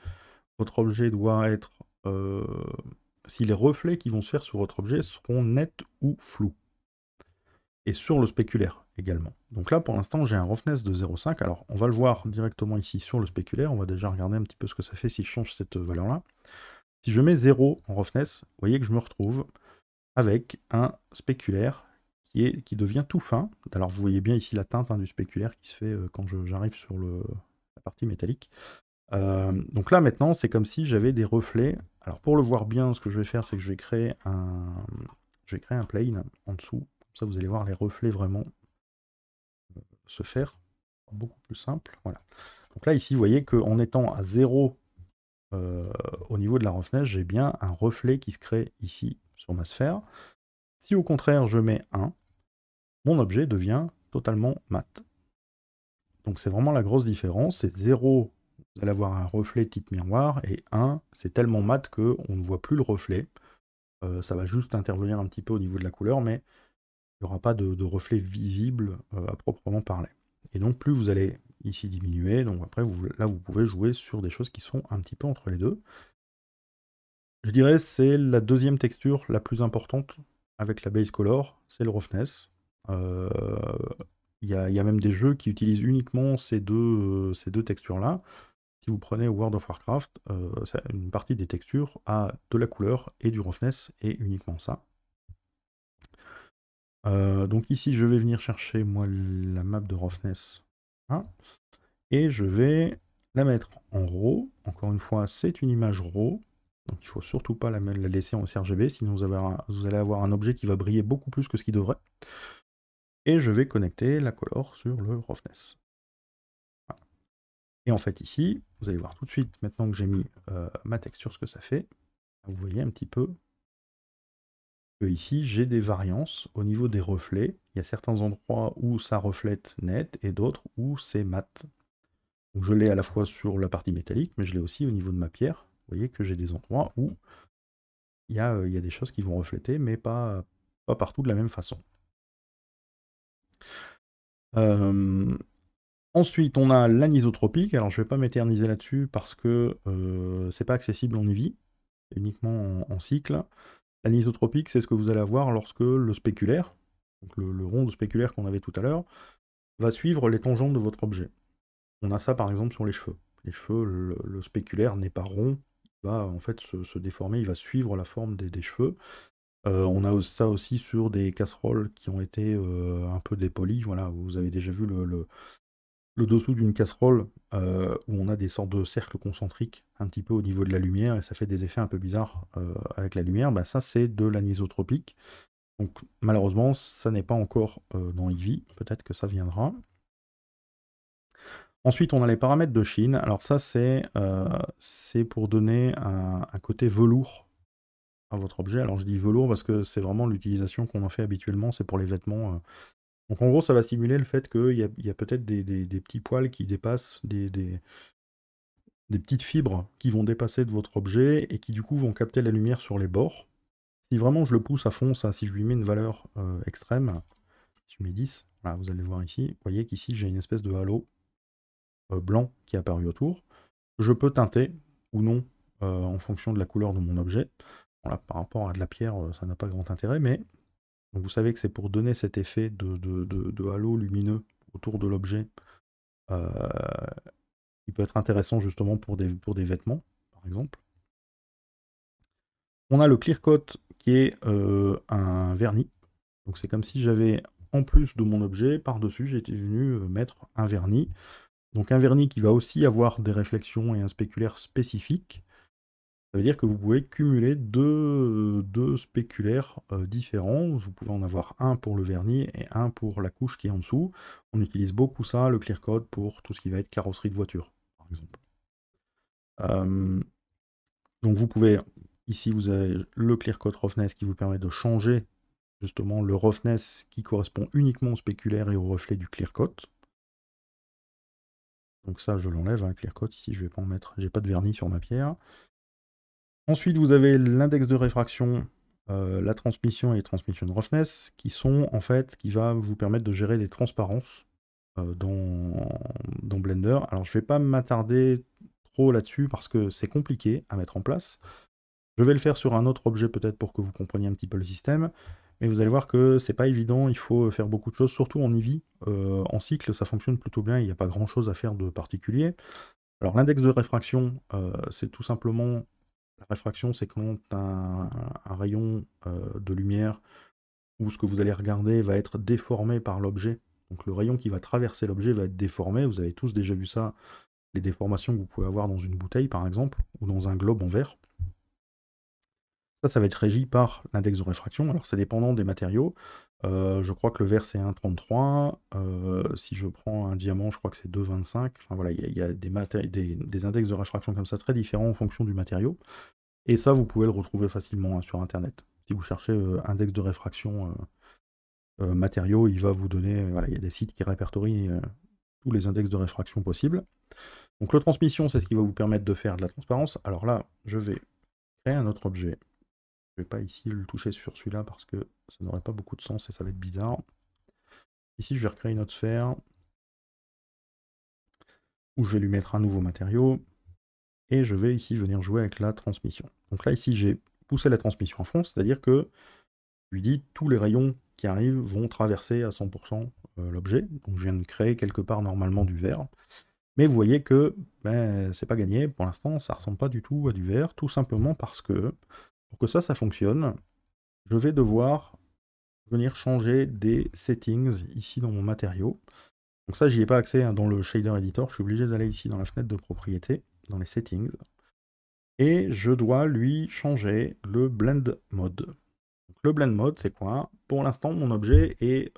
votre objet doit être... si les reflets qui vont se faire sur votre objet seront nets ou flous. Et sur le spéculaire également. Donc là pour l'instant j'ai un roughness de 0,5, alors on va le voir directement ici sur le spéculaire, on va déjà regarder un petit peu ce que ça fait si je change cette valeur là. Si je mets 0 en roughness, vous voyez que je me retrouve avec un spéculaire qui devient tout fin. Alors vous voyez bien ici la teinte du spéculaire qui se fait quand j'arrive sur la partie métallique. Donc là maintenant c'est comme si j'avais des reflets. Alors pour le voir bien, ce que je vais faire c'est que je vais créer un plane en dessous. Comme ça vous allez voir les reflets vraiment se faire. Beaucoup plus simple. Voilà. Donc là ici vous voyez qu'en étant à 0 au niveau de la roughness, j'ai bien un reflet qui se crée ici sur ma sphère. Si au contraire je mets 1, mon objet devient totalement mat. Donc c'est vraiment la grosse différence, c'est 0, vous allez avoir un reflet type miroir, et 1, c'est tellement mat qu'on ne voit plus le reflet. Ça va juste intervenir un petit peu au niveau de la couleur, mais il n'y aura pas de reflet visible à proprement parler. Et donc plus vous allez ici diminuer, donc après là vous pouvez jouer sur des choses qui sont un petit peu entre les deux. Je dirais c'est la deuxième texture la plus importante avec la base color, c'est le roughness. Il y a même des jeux qui utilisent uniquement ces deux textures-là. Si vous prenez World of Warcraft, une partie des textures a de la couleur et du roughness, et uniquement ça. Donc ici, je vais venir chercher, moi, la map de roughness. Hein, et je vais la mettre en RAW. Encore une fois, c'est une image RAW. Donc il ne faut surtout pas la laisser en sRGB, sinon vous allez avoir un objet qui va briller beaucoup plus que ce qu'il devrait. Et je vais connecter la color sur le roughness. Voilà. Et en fait ici, vous allez voir tout de suite, maintenant que j'ai mis ma texture, ce que ça fait. Vous voyez un petit peu que ici j'ai des variances au niveau des reflets. Il y a certains endroits où ça reflète net et d'autres où c'est mat. Donc je l'ai à la fois sur la partie métallique, mais je l'ai aussi au niveau de ma pierre. Vous voyez que j'ai des endroits où il y a des choses qui vont refléter, mais pas partout de la même façon. Ensuite, on a l'anisotropique. Alors, je ne vais pas m'éterniser là-dessus parce que c'est pas accessible en Eevee, uniquement en cycle. L'anisotropique, c'est ce que vous allez avoir lorsque le spéculaire, donc le rond de spéculaire qu'on avait tout à l'heure, va suivre les tangentes de votre objet. On a ça par exemple sur les cheveux. Les cheveux, le spéculaire n'est pas rond, il va en fait se déformer, il va suivre la forme des cheveux. On a ça aussi sur des casseroles qui ont été un peu dépolies. Voilà, vous avez déjà vu le dessous d'une casserole où on a des sortes de cercles concentriques un petit peu au niveau de la lumière et ça fait des effets un peu bizarres avec la lumière, bah, ça c'est de l'anisotropique. Donc malheureusement ça n'est pas encore dans Eevee, peut-être que ça viendra. Ensuite on a les paramètres de Sheen, alors ça c'est pour donner un côté velours à votre objet. Alors je dis velours parce que c'est vraiment l'utilisation qu'on en fait habituellement, c'est pour les vêtements. Donc en gros ça va simuler le fait qu'il y a peut-être des petits poils qui dépassent, des petites fibres qui vont dépasser de votre objet et qui du coup vont capter la lumière sur les bords. Si vraiment je le pousse à fond, ça, si je lui mets une valeur extrême, si je mets 10, voilà, vous allez le voir ici, vous voyez qu'ici j'ai une espèce de halo blanc qui est apparu autour. Je peux teinter ou non en fonction de la couleur de mon objet. Voilà, par rapport à de la pierre, ça n'a pas grand intérêt, mais donc vous savez que c'est pour donner cet effet de halo lumineux autour de l'objet qui peut être intéressant justement pour des vêtements, par exemple. On a le clear coat qui est un vernis. Donc c'est comme si j'avais, en plus de mon objet, par-dessus, j'étais venu mettre un vernis. Donc un vernis qui va aussi avoir des réflexions et un spéculaire spécifique. Ça veut dire que vous pouvez cumuler deux spéculaires différents. Vous pouvez en avoir un pour le vernis et un pour la couche qui est en dessous. On utilise beaucoup ça, le clear coat, pour tout ce qui va être carrosserie de voiture, par exemple. Donc vous pouvez, ici vous avez le clear coat roughness qui vous permet de changer justement le roughness qui correspond uniquement au spéculaire et au reflet du clear coat. Donc ça je l'enlève, hein, clear coat, ici je vais pas en mettre, j'ai pas de vernis sur ma pierre. Ensuite vous avez l'index de réfraction, la transmission et les transmission roughness qui sont en fait, qui va vous permettre de gérer des transparences dans Blender. Alors je vais pas m'attarder trop là-dessus parce que c'est compliqué à mettre en place. Je vais le faire sur un autre objet peut-être pour que vous compreniez un petit peu le système, mais vous allez voir que c'est pas évident, il faut faire beaucoup de choses, surtout en Eevee. En cycle, ça fonctionne plutôt bien, il n'y a pas grand-chose à faire de particulier. Alors l'index de réfraction, c'est tout simplement... La réfraction, c'est quand un rayon de lumière ou ce que vous allez regarder va être déformé par l'objet. Donc le rayon qui va traverser l'objet va être déformé, vous avez tous déjà vu ça, les déformations que vous pouvez avoir dans une bouteille par exemple, ou dans un globe en verre. Ça va être régi par l'index de réfraction. Alors, c'est dépendant des matériaux. Je crois que le verre, c'est 1,33. Si je prends un diamant, je crois que c'est 2,25. Enfin, voilà, il y a des index de réfraction comme ça très différents en fonction du matériau. Et ça, vous pouvez le retrouver facilement hein, sur Internet. Si vous cherchez index de réfraction matériaux, il va vous donner... voilà, il y a des sites qui répertorient tous les index de réfraction possibles. Donc, le transmission, c'est ce qui va vous permettre de faire de la transparence. Alors là, je vais créer un autre objet. Je ne vais pas ici le toucher sur celui-là parce que ça n'aurait pas beaucoup de sens et ça va être bizarre. Ici, je vais recréer une autre sphère où je vais lui mettre un nouveau matériau et je vais ici venir jouer avec la transmission. Donc là, ici, j'ai poussé la transmission à fond, c'est-à-dire que je lui dis tous les rayons qui arrivent vont traverser à 100% l'objet. Donc je viens de créer quelque part normalement du vert. Mais vous voyez que ben, c'est pas gagné. Pour l'instant, ça ressemble pas du tout à du vert, tout simplement parce que pour que ça fonctionne, je vais devoir venir changer des settings ici dans mon matériau. Donc ça, j'y ai pas accès hein, dans le shader editor, je suis obligé d'aller ici dans la fenêtre de propriété, dans les settings, et je dois lui changer le blend mode. Donc, le blend mode, c'est quoi? Pour l'instant, mon objet est,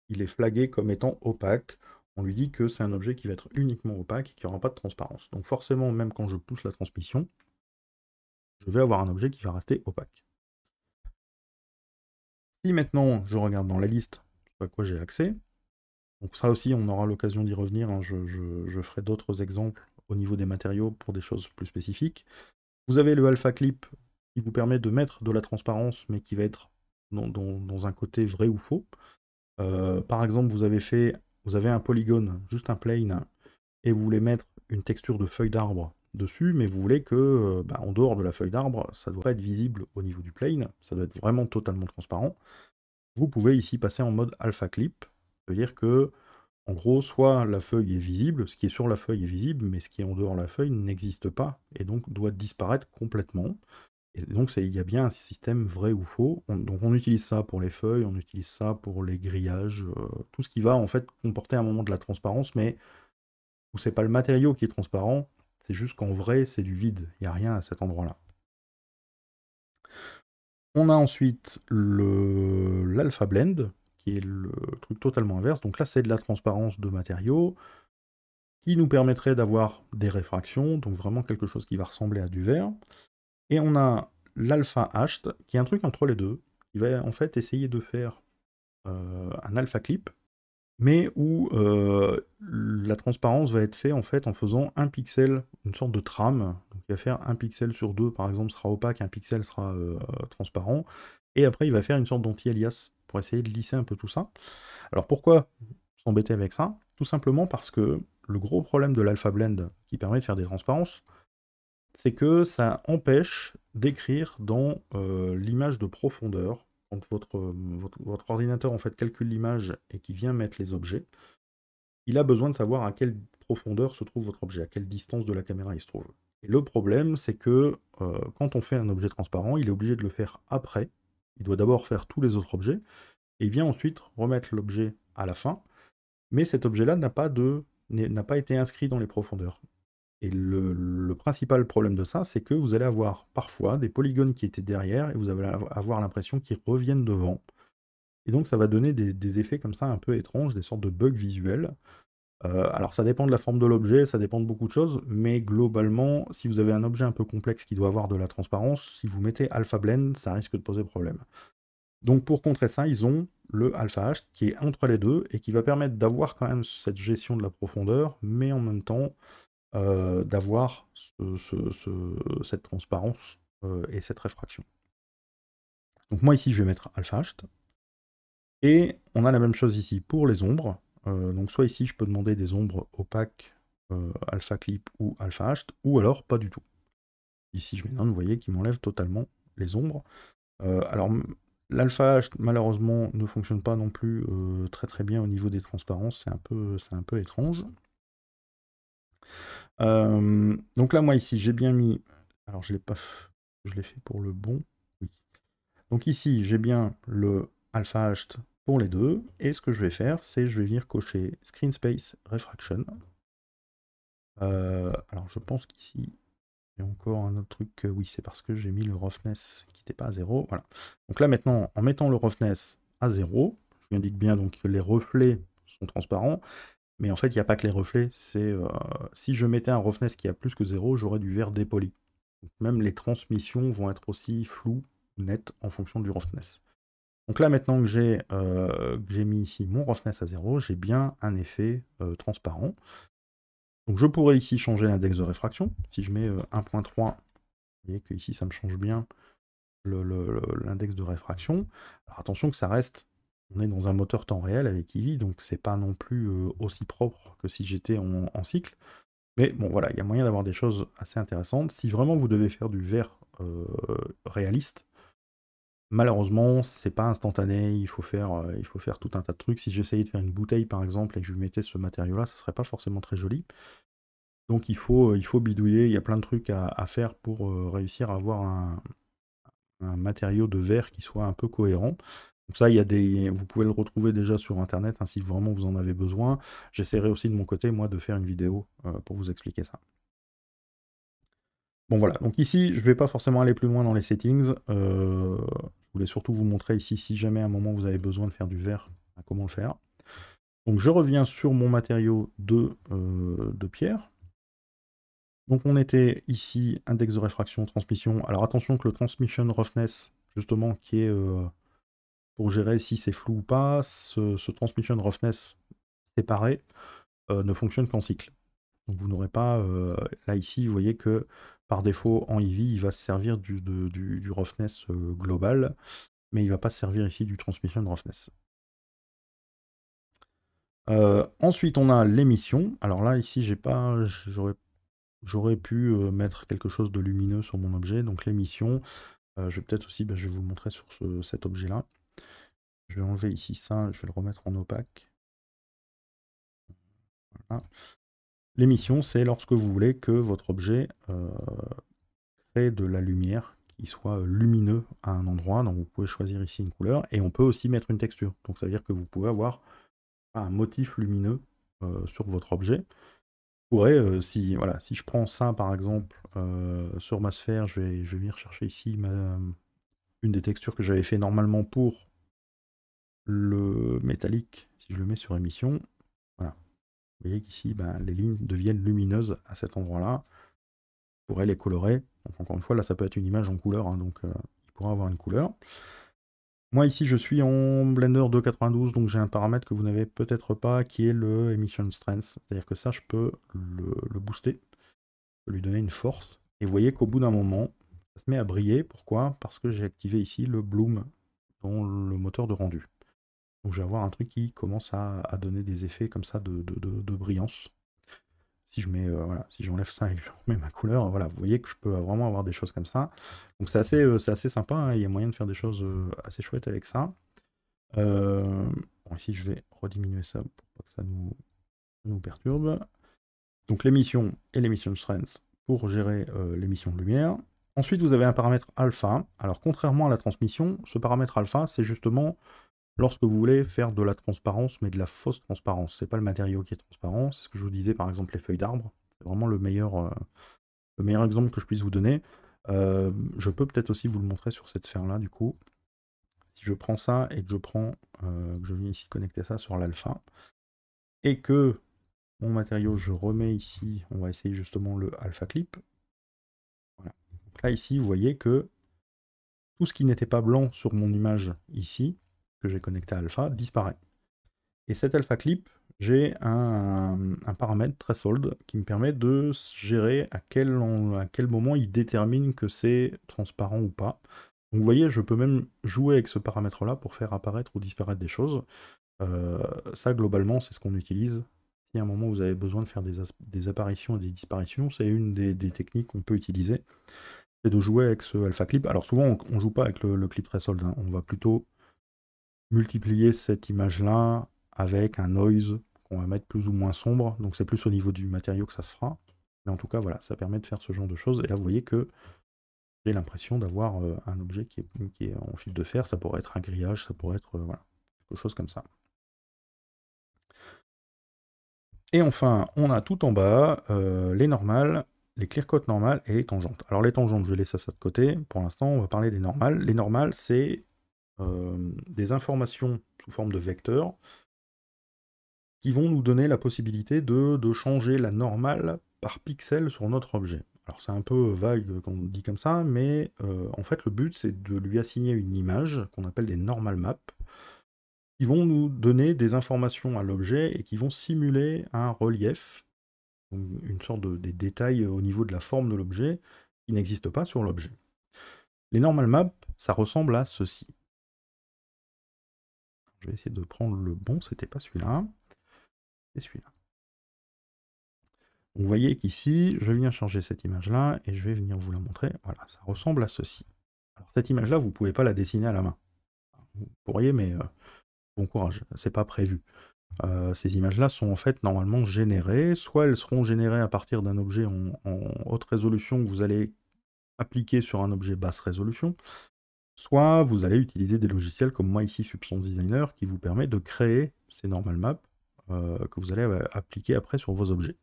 il est flagué comme étant opaque. On lui dit que c'est un objet qui va être uniquement opaque et qui n'aura pas de transparence. Donc forcément, même quand je pousse la transmission, je vais avoir un objet qui va rester opaque. Si maintenant je regarde dans la liste à quoi j'ai accès, donc ça aussi on aura l'occasion d'y revenir, hein, je ferai d'autres exemples au niveau des matériaux pour des choses plus spécifiques. Vous avez le alpha clip qui vous permet de mettre de la transparence mais qui va être dans un côté vrai ou faux. Par exemple vous avez un polygone, juste un plane, et vous voulez mettre une texture de feuille d'arbre dessus, mais vous voulez que, en dehors de la feuille d'arbre, ça ne doit pas être visible au niveau du plane, ça doit être vraiment totalement transparent. Vous pouvez ici passer en mode alpha clip, ça veut dire que, en gros, soit la feuille est visible, ce qui est sur la feuille est visible, mais ce qui est en dehors de la feuille n'existe pas, et donc doit disparaître complètement. Et donc il y a bien un système vrai ou faux. Donc on utilise ça pour les feuilles, on utilise ça pour les grillages, tout ce qui va en fait comporter un moment de la transparence, mais où c'est pas le matériau qui est transparent, c'est juste qu'en vrai c'est du vide, il n'y a rien à cet endroit-là. On a ensuite l'alpha blend, qui est le truc totalement inverse. Donc là c'est de la transparence de matériaux, qui nous permettrait d'avoir des réfractions, donc vraiment quelque chose qui va ressembler à du verre. Et on a l'alpha hashed, qui est un truc entre les deux, qui va en fait essayer de faire un alpha clip, mais où la transparence va être faite en fait en faisant un pixel, une sorte de trame. Donc il va faire un pixel sur deux, par exemple, sera opaque, un pixel sera transparent, et après il va faire une sorte d'anti-alias pour essayer de lisser un peu tout ça. Alors pourquoi s'embêter avec ça? Tout simplement parce que le gros problème de l'alpha blend qui permet de faire des transparences, c'est que ça empêche d'écrire dans l'image de profondeur. Quand votre ordinateur en fait calcule l'image et qui vient mettre les objets, il a besoin de savoir à quelle profondeur se trouve votre objet, à quelle distance de la caméra il se trouve. Et le problème, c'est que quand on fait un objet transparent, il est obligé de le faire après. Il doit d'abord faire tous les autres objets, et il vient ensuite remettre l'objet à la fin, mais cet objet-là n'a pas été inscrit dans les profondeurs. Et le principal problème de ça, c'est que vous allez avoir parfois des polygones qui étaient derrière, et vous allez avoir l'impression qu'ils reviennent devant. Et donc ça va donner des effets comme ça un peu étranges, des sortes de bugs visuels. Alors ça dépend de la forme de l'objet, ça dépend de beaucoup de choses, mais globalement, si vous avez un objet un peu complexe qui doit avoir de la transparence, si vous mettez Alpha Blend, ça risque de poser problème. Donc pour contrer ça, ils ont le Alpha Hash qui est entre les deux et qui va permettre d'avoir quand même cette gestion de la profondeur, mais en même temps d'avoir cette transparence et cette réfraction. Donc moi ici je vais mettre Alpha Hashed. Et on a la même chose ici pour les ombres. Donc soit ici je peux demander des ombres opaques, Alpha Clip ou Alpha Hashed, ou alors pas du tout. Ici je mets none, vous voyez qu'il m'enlève totalement les ombres. Alors l'Alpha Hashed malheureusement ne fonctionne pas non plus très très bien au niveau des transparences, c'est un peu étrange. Donc là moi ici j'ai bien mis, alors je l'ai pas, je l'ai fait pour le bon, oui. Donc ici j'ai bien le Alpha Hashed pour les deux, et ce que je vais faire, c'est je vais venir cocher Screen Space Refraction. Alors je pense qu'ici, il y a encore un autre truc, oui, c'est parce que j'ai mis le roughness qui n'était pas à 0, voilà. Donc là maintenant, en mettant le roughness à 0, je lui indique bien donc que les reflets sont transparents, mais en fait il n'y a pas que les reflets, c'est si je mettais un roughness qui a plus que 0, j'aurais du vert dépoli. Donc même les transmissions vont être aussi floues, nettes, en fonction du roughness. Donc là, maintenant que j'ai mis ici mon roughness à 0, j'ai bien un effet transparent. Donc je pourrais ici changer l'index de réfraction. Si je mets 1.3, vous voyez que ici ça me change bien l'index de réfraction. Alors attention que ça reste, on est dans un moteur temps réel avec Eevee, donc c'est pas non plus aussi propre que si j'étais en cycle. Mais bon voilà, il y a moyen d'avoir des choses assez intéressantes. Si vraiment vous devez faire du vert réaliste, malheureusement, c'est pas instantané, il faut faire tout un tas de trucs. Si j'essayais de faire une bouteille par exemple et que je lui mettais ce matériau-là, ça serait pas forcément très joli. Donc il faut bidouiller, il y a plein de trucs à faire pour réussir à avoir un matériau de verre qui soit un peu cohérent. Donc ça, vous pouvez le retrouver déjà sur internet hein, si vraiment vous en avez besoin. J'essaierai aussi de mon côté, moi, de faire une vidéo pour vous expliquer ça. Bon voilà, donc ici, je ne vais pas forcément aller plus loin dans les settings. Je voulais surtout vous montrer ici, si jamais à un moment vous avez besoin de faire du verre, comment le faire. Donc je reviens sur mon matériau de pierre. Donc on était ici, index de réfraction, transmission. Alors attention que le transmission roughness, justement, qui est pour gérer si c'est flou ou pas, ce transmission roughness séparé ne fonctionne qu'en cycle. Donc vous n'aurez pas, là ici, vous voyez que par défaut, en Eevee, il va se servir du roughness global, mais il ne va pas se servir ici du transmission roughness. Ensuite, on a l'émission. Alors là, ici, j'aurais pu mettre quelque chose de lumineux sur mon objet. Donc l'émission, je vais peut-être aussi, je vais vous le montrer sur cet objet-là. Je vais enlever ici ça, je vais le remettre en opaque. Voilà. L'émission, c'est lorsque vous voulez que votre objet crée de la lumière qui soit lumineux à un endroit, donc vous pouvez choisir ici une couleur, et on peut aussi mettre une texture. Donc ça veut dire que vous pouvez avoir un motif lumineux sur votre objet. Vous pourrez, si je prends ça par exemple sur ma sphère, je vais venir chercher ici une des textures que j'avais fait normalement pour le métallique, si je le mets sur émission, voilà. Vous voyez qu'ici, les lignes deviennent lumineuses à cet endroit-là. Vous pourrez les colorer. Donc encore une fois, là, ça peut être une image en couleur, hein, donc il pourra avoir une couleur. Moi, ici, je suis en Blender 2.92, donc j'ai un paramètre que vous n'avez peut-être pas, qui est le Emission Strength. C'est-à-dire que ça, je peux le booster, je peux lui donner une force. Et vous voyez qu'au bout d'un moment, ça se met à briller. Pourquoi? Parce que j'ai activé ici le Bloom dans le moteur de rendu. Donc je vais avoir un truc qui commence à donner des effets comme ça de brillance. Si je mets, si j'enlève ça et que je remets ma couleur, voilà, vous voyez que je peux vraiment avoir des choses comme ça. Donc c'est assez sympa, hein, il y a moyen de faire des choses assez chouettes avec ça. Bon, ici je vais rediminuer ça pour pas que ça nous perturbe. Donc l'émission et l'émission strength pour gérer l'émission de lumière. Ensuite vous avez un paramètre alpha. Alors contrairement à la transmission, ce paramètre alpha c'est justement lorsque vous voulez faire de la transparence, mais de la fausse transparence. C'est pas le matériau qui est transparent, c'est ce que je vous disais par exemple les feuilles d'arbre. C'est vraiment le meilleur exemple que je puisse vous donner. Je peux peut-être aussi vous le montrer sur cette sphère-là, du coup. Si je prends ça et que je viens ici connecter ça sur l'alpha, et que mon matériau, je remets ici, on va essayer justement le alpha clip. Voilà. Donc là, ici, vous voyez que tout ce qui n'était pas blanc sur mon image ici, que j'ai connecté à alpha, disparaît. Et cet alpha clip, j'ai un paramètre threshold qui me permet de gérer à quel moment il détermine que c'est transparent ou pas. Donc vous voyez, je peux même jouer avec ce paramètre-là pour faire apparaître ou disparaître des choses. Ça, globalement, c'est ce qu'on utilise. Si à un moment vous avez besoin de faire des apparitions et des disparitions, c'est une des techniques qu'on peut utiliser. C'est de jouer avec ce alpha clip. Alors souvent, on ne joue pas avec le clip threshold, hein. On va plutôt multiplier cette image-là avec un noise qu'on va mettre plus ou moins sombre. Donc c'est plus au niveau du matériau que ça se fera. Mais en tout cas, voilà, ça permet de faire ce genre de choses. Et là, vous voyez que j'ai l'impression d'avoir un objet qui est en fil de fer. Ça pourrait être un grillage, ça pourrait être voilà, quelque chose comme ça. Et enfin, on a tout en bas les normales, les clear coat normales et les tangentes. Alors les tangentes, je vais laisser ça de côté. Pour l'instant, on va parler des normales. Les normales, c'est des informations sous forme de vecteurs qui vont nous donner la possibilité de changer la normale par pixel sur notre objet. Alors c'est un peu vague quand on dit comme ça, mais en fait le but c'est de lui assigner une image qu'on appelle des normal maps, qui vont nous donner des informations à l'objet et qui vont simuler un relief, donc une sorte des détails au niveau de la forme de l'objet qui n'existe pas sur l'objet. Les normal maps, ça ressemble à ceci. Je vais essayer de prendre le bon, c'était pas celui-là. C'est celui-là. Vous voyez qu'ici, je viens changer cette image-là et je vais venir vous la montrer. Voilà, ça ressemble à ceci. Alors cette image-là, vous ne pouvez pas la dessiner à la main. Vous pourriez, mais bon courage, c'est pas prévu. Ces images-là sont en fait normalement générées. Soit elles seront générées à partir d'un objet en haute résolution que vous allez appliquer sur un objet basse résolution. Soit vous allez utiliser des logiciels comme moi ici, Substance Designer, qui vous permet de créer ces normal maps que vous allez appliquer après sur vos objets.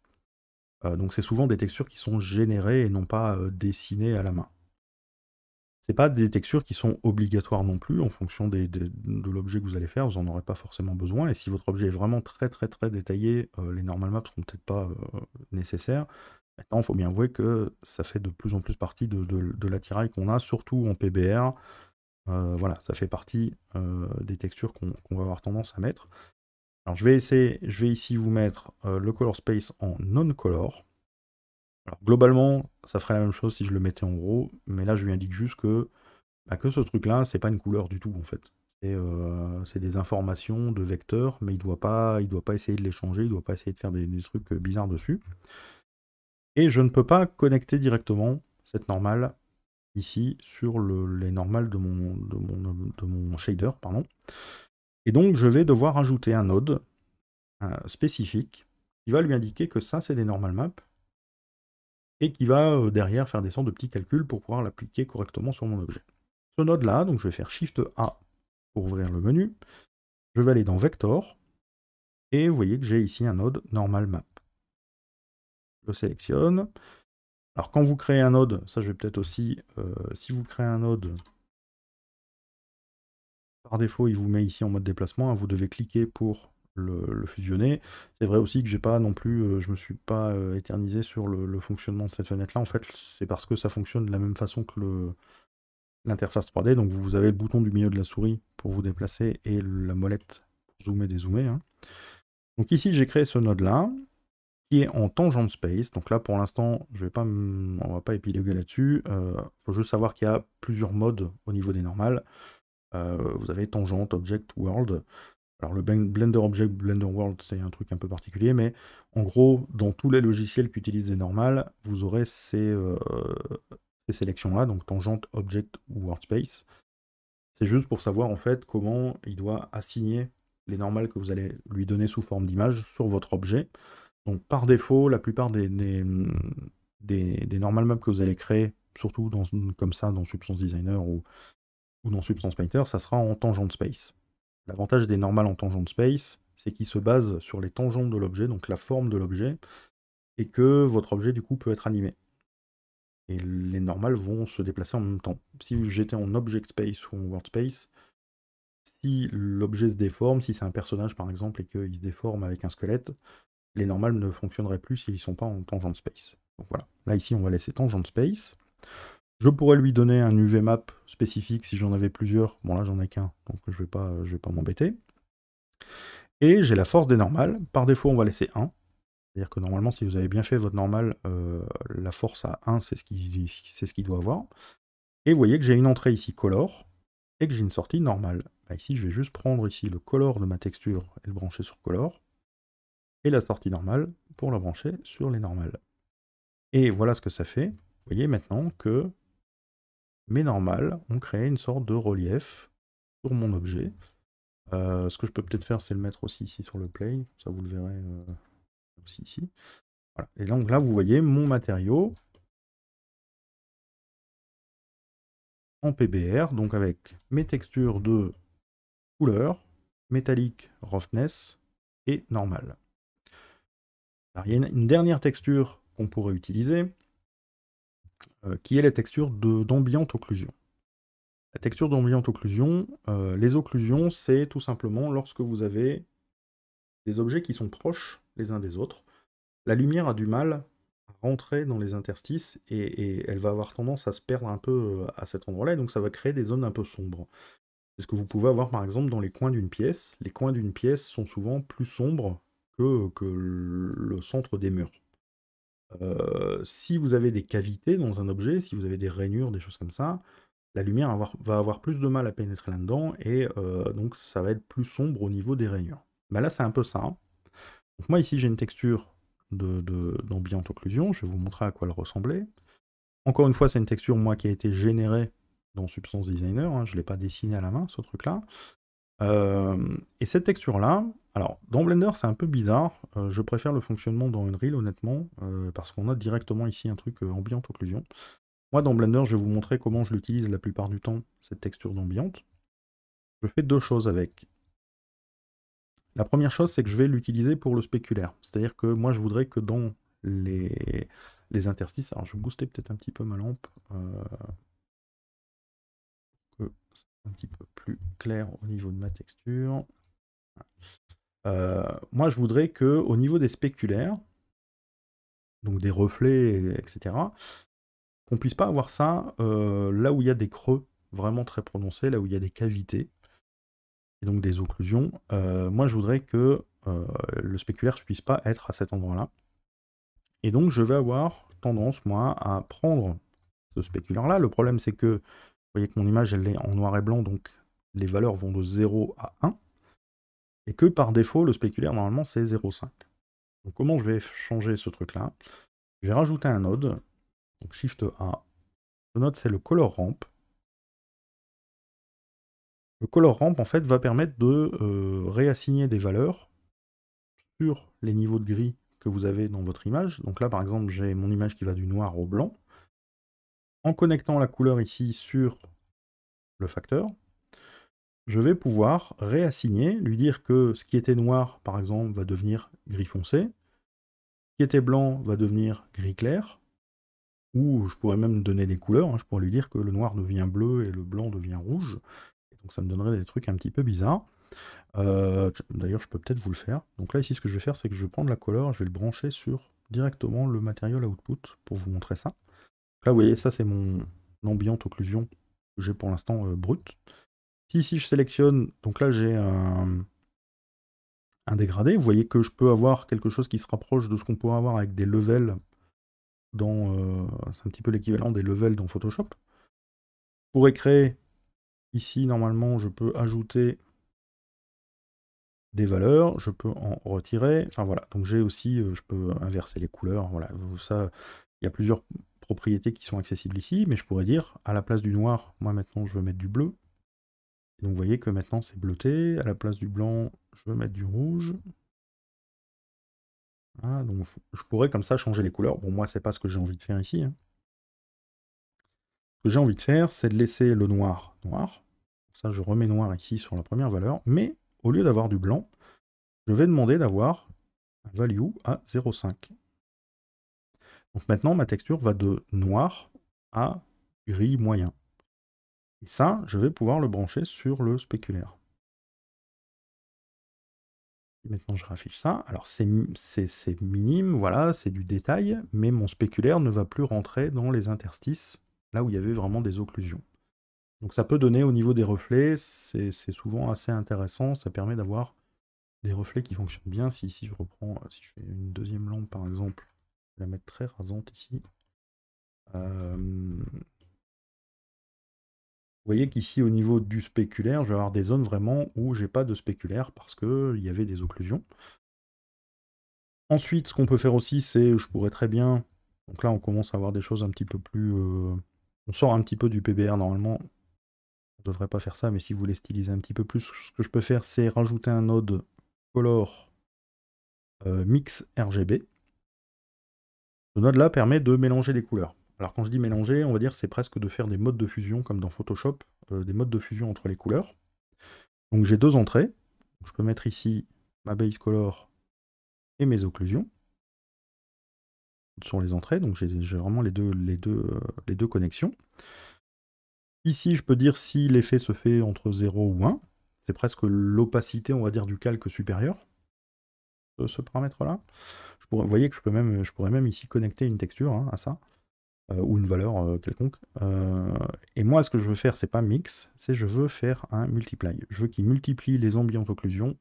Donc c'est souvent des textures qui sont générées et non pas dessinées à la main. C'est pas des textures qui sont obligatoires non plus, en fonction de l'objet que vous allez faire, vous n'en aurez pas forcément besoin, et si votre objet est vraiment très très très détaillé, les normal maps seront peut-être pas nécessaires. Maintenant, il faut bien avouer que ça fait de plus en plus partie de l'attirail qu'on a, surtout en PBR. Voilà, ça fait partie des textures qu'on va avoir tendance à mettre. Alors je vais ici vous mettre le color space en non-color. Alors globalement, ça ferait la même chose si je le mettais en gros, mais là je lui indique juste que ce truc-là, c'est pas une couleur du tout en fait. C'est des informations de vecteurs, mais il doit pas essayer de les changer, il doit pas essayer de faire des trucs bizarres dessus. Et je ne peux pas connecter directement cette normale ici sur les normales de mon shader, pardon. Et donc je vais devoir ajouter un node spécifique qui va lui indiquer que ça c'est des normal maps et qui va derrière faire des sortes de petits calculs pour pouvoir l'appliquer correctement sur mon objet. Ce node-là, donc je vais faire Shift A pour ouvrir le menu. Je vais aller dans Vector, et vous voyez que j'ai ici un node Normal Map. Je le sélectionne. Alors quand vous créez un node, ça je vais peut-être aussi, si vous créez un node, par défaut il vous met ici en mode déplacement, hein, vous devez cliquer pour le fusionner. C'est vrai aussi que j'ai pas non plus, je me suis pas éternisé sur le fonctionnement de cette fenêtre là, en fait c'est parce que ça fonctionne de la même façon que l'interface 3D, donc vous avez le bouton du milieu de la souris pour vous déplacer et la molette pour zoomer, dézoomer. Hein. Donc ici j'ai créé ce node là, qui est en tangent space. Donc là, pour l'instant, on va pas épiloguer là-dessus. Faut juste savoir qu'il y a plusieurs modes au niveau des normales. Vous avez tangente, object, world. Alors le Blender Object, Blender World, c'est un truc un peu particulier, mais en gros, dans tous les logiciels qui utilisent des normales, vous aurez ces sélections-là, donc tangente, object ou world space. C'est juste pour savoir en fait comment il doit assigner les normales que vous allez lui donner sous forme d'image sur votre objet. Donc par défaut, la plupart des normal maps que vous allez créer, surtout comme ça dans Substance Designer ou dans Substance Painter, ça sera en tangent space. L'avantage des normales en tangent space, c'est qu'ils se basent sur les tangentes de l'objet, donc la forme de l'objet, et que votre objet du coup peut être animé. Et les normales vont se déplacer en même temps. Si j'étais en object space ou en world space, si l'objet se déforme, si c'est un personnage par exemple et qu'il se déforme avec un squelette, les normales ne fonctionneraient plus s'ils ne sont pas en tangent space. Donc voilà, là ici on va laisser tangent space. Je pourrais lui donner un UVMap spécifique si j'en avais plusieurs. Bon là j'en ai qu'un, donc je vais pas m'embêter. Et j'ai la force des normales. Par défaut on va laisser 1. C'est-à-dire que normalement si vous avez bien fait votre normal, la force à 1 c'est ce qu'il doit avoir. Et vous voyez que j'ai une entrée ici color, et que j'ai une sortie normale. Bah, ici je vais juste prendre ici le color de ma texture et le brancher sur color. Et la sortie normale pour la brancher sur les normales. Et voilà ce que ça fait. Vous voyez maintenant que mes normales ont créé une sorte de relief sur mon objet. Ce que je peux peut-être faire, c'est le mettre aussi ici sur le play. Ça, vous le verrez aussi ici. Voilà. Et donc là, vous voyez mon matériau en PBR, donc avec mes textures de couleur, métallique, roughness et normal. Alors, il y a une dernière texture qu'on pourrait utiliser, qui est la texture d'ambiante occlusion. La texture d'ambiante occlusion, les occlusions, c'est tout simplement lorsque vous avez des objets qui sont proches les uns des autres, la lumière a du mal à rentrer dans les interstices et elle va avoir tendance à se perdre un peu à cet endroit-là, et donc ça va créer des zones un peu sombres. C'est ce que vous pouvez avoir par exemple dans les coins d'une pièce. Les coins d'une pièce sont souvent plus sombres que le centre des murs. Si vous avez des cavités dans un objet, si vous avez des rainures, des choses comme ça, la lumière va avoir plus de mal à pénétrer là-dedans, et donc ça va être plus sombre au niveau des rainures. Ben là, c'est un peu ça. Donc moi, ici, j'ai une texture d'ambiante occlusion. Je vais vous montrer à quoi elle ressemblait. Encore une fois, c'est une texture, moi, qui a été générée dans Substance Designer. Hein, je ne l'ai pas dessinée à la main, ce truc-là. Et cette texture-là, alors, dans Blender, c'est un peu bizarre. Je préfère le fonctionnement dans Unreal, honnêtement, parce qu'on a directement ici un truc ambiante occlusion. Moi, dans Blender, je vais vous montrer comment je l'utilise la plupart du temps, cette texture d'ambiante. Je fais deux choses avec. La première chose, c'est que je vais l'utiliser pour le spéculaire. C'est-à-dire que moi, je voudrais que dans les interstices... Alors, je vais booster peut-être un petit peu ma lampe. Que c'est un petit peu plus clair au niveau de ma texture. Moi, je voudrais que au niveau des spéculaires, donc des reflets, etc., qu'on puisse pas avoir ça là où il y a des creux vraiment très prononcés, là où il y a des cavités, et donc des occlusions. Moi, je voudrais que le spéculaire ne puisse pas être à cet endroit-là. Et donc, je vais avoir tendance, moi, à prendre ce spéculaire-là. Le problème, c'est que, vous voyez que mon image, elle est en noir et blanc, donc les valeurs vont de 0 à 1. Et que, par défaut, le spéculaire, normalement, c'est 0,5. Donc, comment je vais changer ce truc-là? Je vais rajouter un node. Donc, Shift A. Le node, c'est le Color Ramp. Le Color Ramp, en fait, va permettre de réassigner des valeurs sur les niveaux de gris que vous avez dans votre image. Donc là, par exemple, j'ai mon image qui va du noir au blanc. En connectant la couleur ici sur le facteur, je vais pouvoir réassigner, lui dire que ce qui était noir, par exemple, va devenir gris foncé, ce qui était blanc va devenir gris clair, ou je pourrais même donner des couleurs, hein. Je pourrais lui dire que le noir devient bleu et le blanc devient rouge, et donc ça me donnerait des trucs un petit peu bizarres. D'ailleurs, je peux peut-être vous le faire. Donc là, ici, ce que je vais faire, c'est que je vais prendre la couleur, je vais le brancher sur directement le Material Output pour vous montrer ça. Donc là, vous voyez, ça, c'est mon ambient occlusion que j'ai pour l'instant brute. Si ici, je sélectionne, donc là, j'ai un dégradé. Vous voyez que je peux avoir quelque chose qui se rapproche de ce qu'on pourrait avoir avec des levels dans... c'est un petit peu l'équivalent des levels dans Photoshop. Je pourrais créer, ici, normalement, je peux ajouter des valeurs, je peux en retirer, enfin voilà, donc j'ai aussi, je peux inverser les couleurs, voilà, ça, il y a plusieurs propriétés qui sont accessibles ici, mais je pourrais dire, à la place du noir, moi maintenant je veux mettre du bleu, et donc vous voyez que maintenant c'est bleuté, à la place du blanc, je veux mettre du rouge, ah, donc je pourrais comme ça changer les couleurs, bon moi c'est pas ce que j'ai envie de faire ici, hein. Ce que j'ai envie de faire, c'est de laisser le noir noir, ça je remets noir ici sur la première valeur, mais au lieu d'avoir du blanc, je vais demander d'avoir un value à 0,5. Donc maintenant, ma texture va de noir à gris moyen. Et ça, je vais pouvoir le brancher sur le spéculaire. Et maintenant, je raffiche ça. Alors, c'est minime, voilà, c'est du détail, mais mon spéculaire ne va plus rentrer dans les interstices, là où il y avait vraiment des occlusions. Donc ça peut donner au niveau des reflets, c'est souvent assez intéressant, ça permet d'avoir des reflets qui fonctionnent bien. Si ici je reprends, si je fais une deuxième lampe par exemple, je vais la mettre très rasante ici. Vous voyez qu'ici, au niveau du spéculaire, je vais avoir des zones vraiment où j'ai pas de spéculaire parce qu'il y avait des occlusions. Ensuite, ce qu'on peut faire aussi, c'est, je pourrais très bien... Donc là, on commence à avoir des choses un petit peu plus... On sort un petit peu du PBR, normalement. On devrait pas faire ça, mais si vous voulez styliser un petit peu plus, ce que je peux faire, c'est rajouter un node Color Mix RGB. Ce node-là permet de mélanger les couleurs. Alors quand je dis mélanger, on va dire c'est presque de faire des modes de fusion, comme dans Photoshop, des modes de fusion entre les couleurs. Donc j'ai deux entrées. Je peux mettre ici ma base color et mes occlusions. Ce sont les entrées, donc j'ai vraiment les deux connexions. Ici, je peux dire si l'effet se fait entre 0 ou 1. C'est presque l'opacité, on va dire, du calque supérieur, ce paramètre-là. Vous voyez que je pourrais même ici connecter une texture hein, à ça. Ou une valeur quelconque. Et moi, ce que je veux faire, c'est pas mix, c'est je veux faire un multiply. Je veux qu'il multiplie les ambiantes occlusions,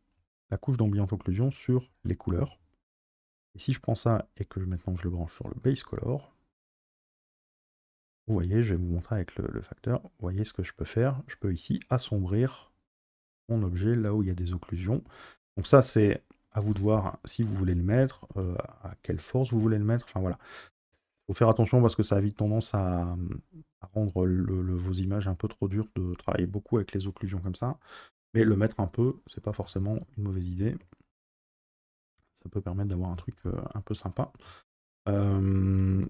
la couche d'ambiante occlusion sur les couleurs. Et si je prends ça et que maintenant je le branche sur le base color, vous voyez, je vais vous montrer avec le facteur, vous voyez ce que je peux faire. Je peux ici assombrir mon objet là où il y a des occlusions. Donc ça, c'est à vous de voir si vous voulez le mettre, à quelle force vous voulez le mettre, enfin voilà. Faut faire attention parce que ça a vite tendance à rendre vos images un peu trop dures de travailler beaucoup avec les occlusions comme ça. Mais le mettre un peu, c'est pas forcément une mauvaise idée. Ça peut permettre d'avoir un truc un peu sympa. Voilà,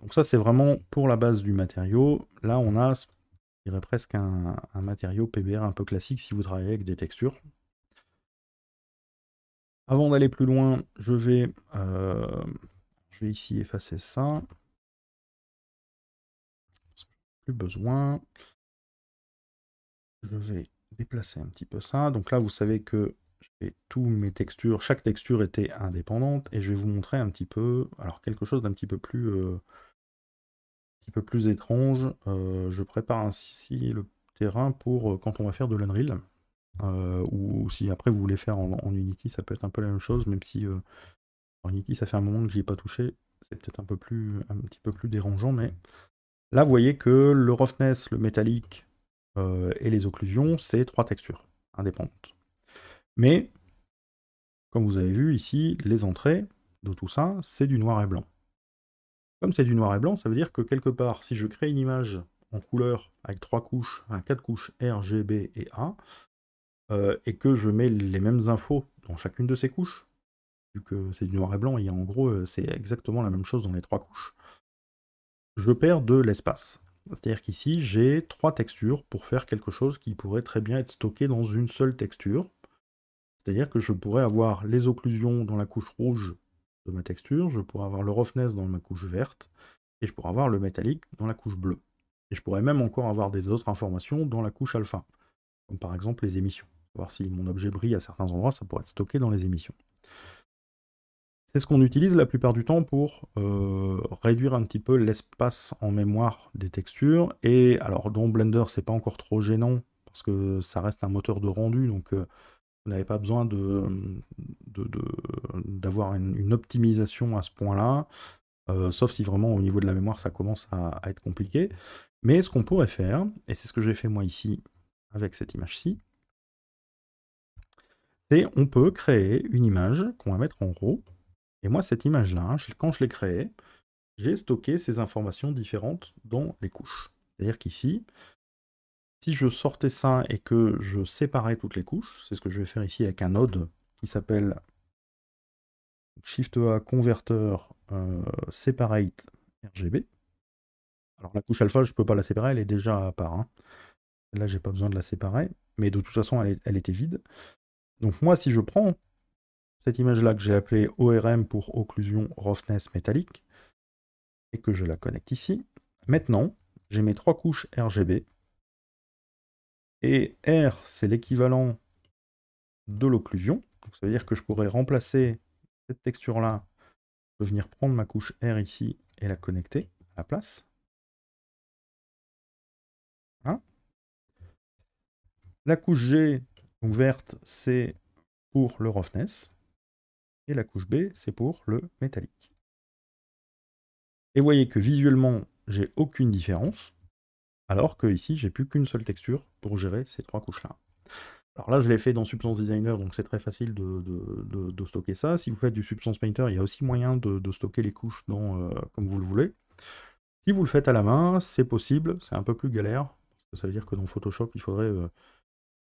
donc ça c'est vraiment pour la base du matériau. Là on a, je dirais presque un matériau PBR un peu classique si vous travaillez avec des textures. Avant d'aller plus loin, je vais ici effacer ça. Plus besoin. Je vais déplacer un petit peu ça. Donc là, vous savez que tous mes textures, chaque texture était indépendante, et je vais vous montrer un petit peu, alors quelque chose d'un petit peu plus étrange. Je prépare ainsi le terrain pour quand on va faire de l'Unreal, ou si après vous voulez faire en Unity, ça peut être un peu la même chose, même si en Unity ça fait un moment que j'y ai pas touché, c'est peut-être un petit peu plus dérangeant, mais là vous voyez que le roughness, le métallique et les occlusions, c'est trois textures indépendantes. Mais, comme vous avez vu ici, les entrées de tout ça, c'est du noir et blanc. Comme c'est du noir et blanc, ça veut dire que quelque part, si je crée une image en couleur avec 3 couches, enfin 4 couches R, G, B et A, et que je mets les mêmes infos dans chacune de ces couches, vu que c'est du noir et blanc, et en gros, c'est exactement la même chose dans les 3 couches. Je perds de l'espace. C'est-à-dire qu'ici, j'ai 3 textures pour faire quelque chose qui pourrait très bien être stocké dans une seule texture. C'est-à-dire que je pourrais avoir les occlusions dans la couche rouge de ma texture, je pourrais avoir le roughness dans ma couche verte, et je pourrais avoir le métallique dans la couche bleue. Et je pourrais même encore avoir des autres informations dans la couche alpha, comme par exemple les émissions. Voir si mon objet brille à certains endroits, ça pourrait être stocké dans les émissions. C'est ce qu'on utilise la plupart du temps pour réduire un petit peu l'espace en mémoire des textures. Et alors dans Blender, c'est pas encore trop gênant, parce que ça reste un moteur de rendu, donc vous n'avez pas besoin d'avoir une optimisation à ce point-là, sauf si vraiment au niveau de la mémoire ça commence à être compliqué. Mais ce qu'on pourrait faire, et c'est ce que j'ai fait moi ici avec cette image-ci, c'est on peut créer une image qu'on va mettre en RAW. Et moi, cette image-là, quand je l'ai créée, j'ai stocké ces informations différentes dans les couches. C'est-à-dire qu'ici, si je sortais ça et que je séparais toutes les couches, c'est ce que je vais faire ici avec un node qui s'appelle Shift-A Converter Separate RGB. Alors la couche alpha, je ne peux pas la séparer, elle est déjà à part. Là, j'ai pas besoin de la séparer, mais de toute façon, elle était vide. Donc moi, si je prends cette image-là que j'ai appelée ORM pour occlusion roughness métallique, et que je la connecte ici, maintenant, j'ai mes 3 couches RGB, et R, c'est l'équivalent de l'occlusion, donc ça veut dire que je pourrais remplacer cette texture-là, je peux venir prendre ma couche R ici, et la connecter à la place. Hein, la couche G, donc verte, c'est pour le roughness, et la couche B, c'est pour le métallique. Et vous voyez que visuellement, j'ai aucune différence, alors que ici, j'ai plus qu'une seule texture pour gérer ces 3 couches-là. Alors là, je l'ai fait dans Substance Designer, donc c'est très facile de stocker ça. Si vous faites du Substance Painter, il y a aussi moyen de stocker les couches comme vous le voulez. Si vous le faites à la main, c'est possible, c'est un peu plus galère, parce que ça veut dire que dans Photoshop, il faudrait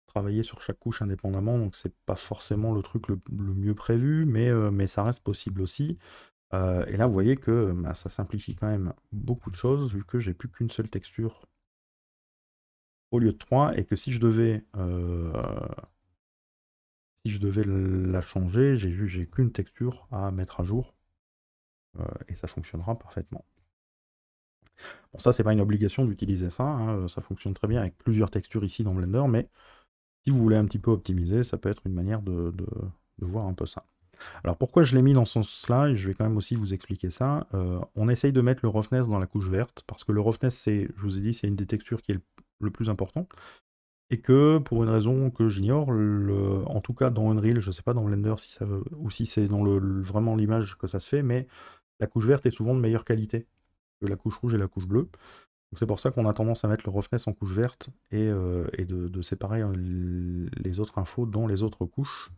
travailler sur chaque couche indépendamment, donc c'est pas forcément le truc le mieux prévu, mais ça reste possible aussi. Et là, vous voyez que ça simplifie quand même beaucoup de choses, vu que j'ai plus qu'une seule texture au lieu de 3, et que si je devais la changer, j'ai qu'une texture à mettre à jour, et ça fonctionnera parfaitement. Bon, ça, c'est pas une obligation d'utiliser ça, ça fonctionne très bien avec plusieurs textures ici dans Blender, mais si vous voulez un petit peu optimiser, ça peut être une manière de voir un peu ça. Alors pourquoi je l'ai mis dans ce sens-là, et je vais quand même aussi vous expliquer ça, on essaye de mettre le roughness dans la couche verte, parce que le roughness, je vous ai dit, c'est une des textures qui est le plus important, et que pour une raison que j'ignore, en tout cas dans Unreal, je ne sais pas dans Blender si ça ou si c'est dans vraiment l'image que ça se fait, mais la couche verte est souvent de meilleure qualité que la couche rouge et la couche bleue. Donc c'est pour ça qu'on a tendance à mettre le roughness en couche verte et de séparer les autres infos dans les autres couches.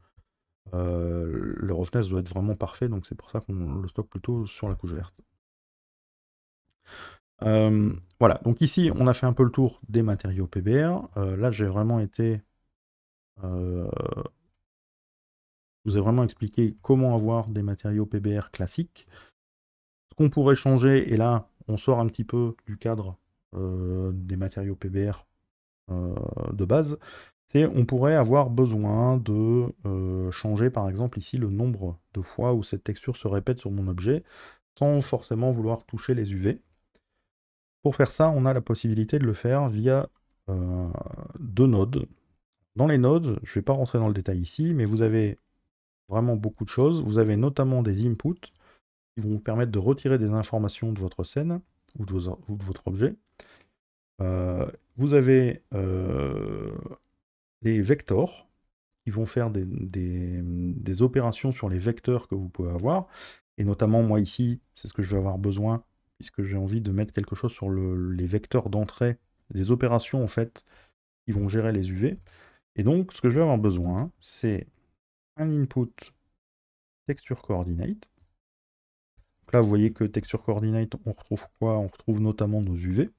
Le roughness doit être vraiment parfait, donc c'est pour ça qu'on le stocke plutôt sur la couche verte. Voilà, donc ici on a fait un peu le tour des matériaux PBR. Là j'ai vraiment été... je vous ai vraiment expliqué comment avoir des matériaux PBR classiques. Ce qu'on pourrait changer, et là on sort un petit peu du cadre des matériaux PBR de base, c'est on pourrait avoir besoin de changer par exemple ici le nombre de fois où cette texture se répète sur mon objet, sans forcément vouloir toucher les UV. Pour faire ça, on a la possibilité de le faire via 2 nodes. Dans les nodes, je ne vais pas rentrer dans le détail ici, mais vous avez vraiment beaucoup de choses. Vous avez notamment des inputs qui vont vous permettre de retirer des informations de votre scène ou de votre objet. Vous avez les vectors qui vont faire des opérations sur les vecteurs que vous pouvez avoir. Et notamment, moi ici, c'est ce que je vais avoir besoin, puisque j'ai envie de mettre quelque chose sur les vecteurs d'entrée, des opérations en fait, qui vont gérer les UV. Et donc, ce que je vais avoir besoin, c'est un input texture coordinate. Donc là, vous voyez que texture coordinate, on retrouve quoi? On retrouve notamment nos UV.